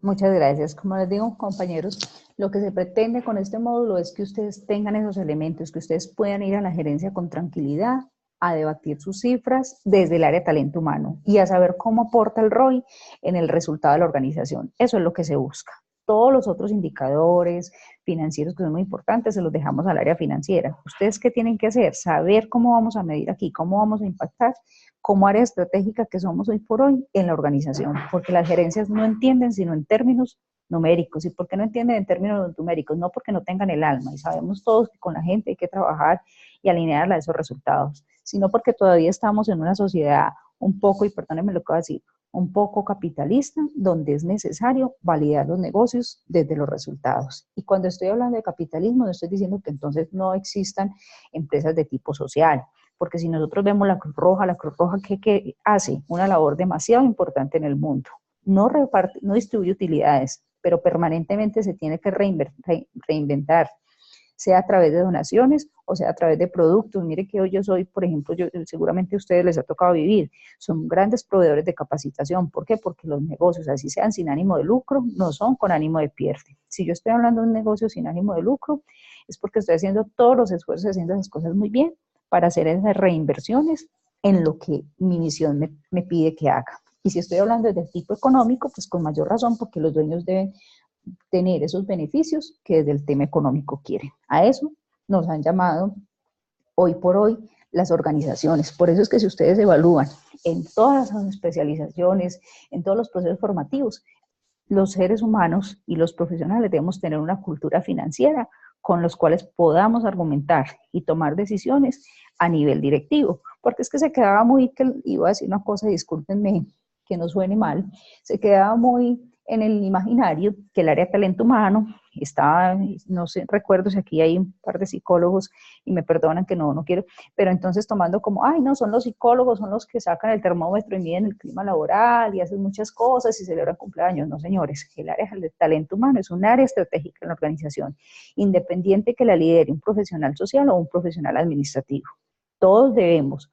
Muchas gracias. Como les digo, compañeros, lo que se pretende con este módulo es que ustedes tengan esos elementos, que ustedes puedan ir a la gerencia con tranquilidad, a debatir sus cifras desde el área de talento humano y a saber cómo aporta el ROI en el resultado de la organización. Eso es lo que se busca. Todos los otros indicadores financieros que son muy importantes se los dejamos al área financiera. ¿Ustedes qué tienen que hacer? Saber cómo vamos a medir aquí, cómo vamos a impactar como área estratégica que somos hoy por hoy en la organización, porque las gerencias no entienden sino en términos numéricos. ¿Y por qué no entienden en términos numéricos? No porque no tengan el alma, y sabemos todos que con la gente hay que trabajar y alinearla a esos resultados, sino porque todavía estamos en una sociedad un poco, y perdónenme lo que voy a decir, un poco capitalista, donde es necesario validar los negocios desde los resultados. Y cuando estoy hablando de capitalismo, no estoy diciendo que entonces no existan empresas de tipo social, porque si nosotros vemos la Cruz Roja, ¿qué hace? Una labor demasiado importante en el mundo. No distribuye utilidades, pero permanentemente se tiene que reinventar, sea a través de donaciones o sea a través de productos. Mire que hoy yo soy, por ejemplo, seguramente a ustedes les ha tocado vivir, son grandes proveedores de capacitación. ¿Por qué? Porque los negocios, así sean sin ánimo de lucro, no son con ánimo de pierde. Si yo estoy hablando de un negocio sin ánimo de lucro, es porque estoy haciendo todos los esfuerzos, haciendo esas cosas muy bien, para hacer esas reinversiones en lo que mi misión me pide que haga. Y si estoy hablando desde el tipo económico, pues con mayor razón, porque los dueños deben tener esos beneficios que desde el tema económico quieren. A eso nos han llamado hoy por hoy las organizaciones. Por eso es que si ustedes evalúan en todas las especializaciones, en todos los procesos formativos, los seres humanos y los profesionales debemos tener una cultura financiera con los cuales podamos argumentar y tomar decisiones a nivel directivo, porque es que se quedaba muy, que iba a decir una cosa, discúlpenme que no suene mal, se quedaba muy en el imaginario que el área de talento humano estaba, no sé, recuerdo si aquí hay un par de psicólogos y me perdonan que no quiero, pero entonces tomando como, ay, no, son los psicólogos, son los que sacan el termómetro y miden el clima laboral y hacen muchas cosas y celebran cumpleaños. No, señores, el área de talento humano es un área estratégica en la organización, independiente que la lidere un profesional social o un profesional administrativo. Todos debemos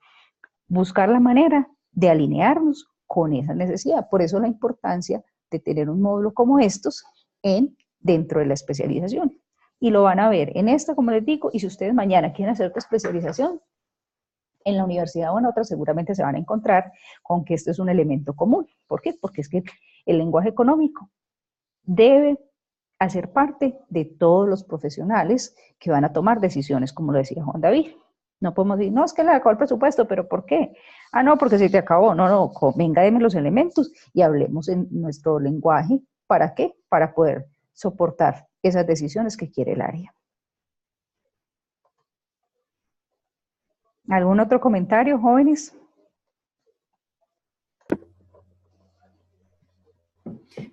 buscar la manera de alinearnos con esa necesidad. Por eso la importancia de tener un módulo como estos dentro de la especialización. Y lo van a ver en esta, como les digo, y si ustedes mañana quieren hacer otra especialización, en la universidad o en otra seguramente se van a encontrar con que esto es un elemento común. ¿Por qué? Porque es que el lenguaje económico debe hacer parte de todos los profesionales que van a tomar decisiones, como lo decía Juan David. No podemos decir, no, es que le acabó el presupuesto, pero ¿por qué? Ah, no, porque se te acabó. No, venga, deme los elementos y hablemos en nuestro lenguaje. ¿Para qué? Para poder soportar esas decisiones que quiere el área. ¿Algún otro comentario, jóvenes?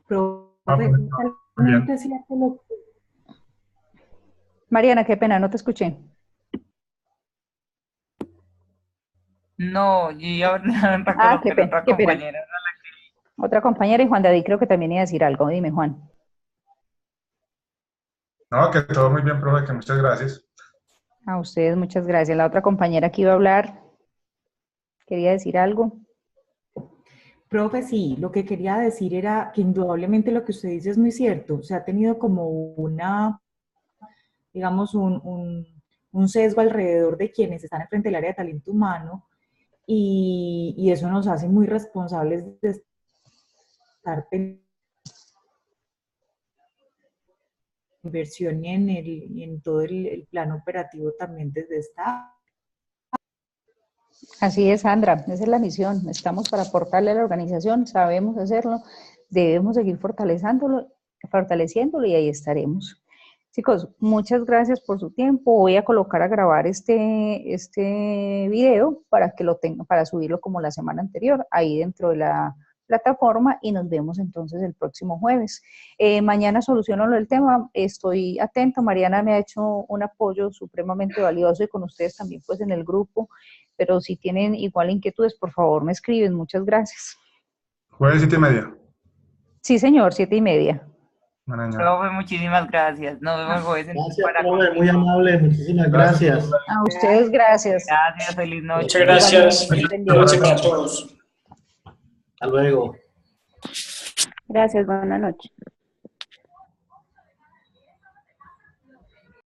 Profe, Muy bien. totalmente cierto lo que Mariana, qué pena, no te escuché. No, yo iba a Ah, qué reconocer pena, otra qué pena. compañera. Otra compañera y Juan David creo que también iba a decir algo. Dime, Juan. No, que todo muy bien, profe, que muchas gracias. A ustedes, muchas gracias. La otra compañera que iba a hablar, quería decir algo. Profe, sí, lo que quería decir era que indudablemente lo que usted dice es muy cierto. Se ha tenido como una, digamos, un sesgo alrededor de quienes están enfrente del área de talento humano y eso nos hace muy responsables de estar en inversión y en todo el plano operativo también desde esta. Así es, Sandra, esa es la misión. Estamos para aportarle a la organización, sabemos hacerlo, debemos seguir fortaleciéndolo y ahí estaremos. Chicos, muchas gracias por su tiempo. Voy a colocar a grabar este video para que lo tenga, para subirlo como la semana anterior, ahí dentro de la plataforma y nos vemos entonces el próximo jueves. Mañana soluciono el tema, estoy atenta. Mariana me ha hecho un apoyo supremamente valioso y con ustedes también pues en el grupo, pero si tienen igual inquietudes, por favor me escriben. Muchas gracias. Jueves 7:30. Sí, señor, 7:30. Marañón. Profe, muchísimas gracias. Nos vemos el jueves entonces Gracias, para profe, muy continuar. amable, muchísimas gracias. A ustedes, gracias. Gracias, feliz noche. Muchas gracias. Feliz noche para todos. Hasta luego. Gracias, buenas noches.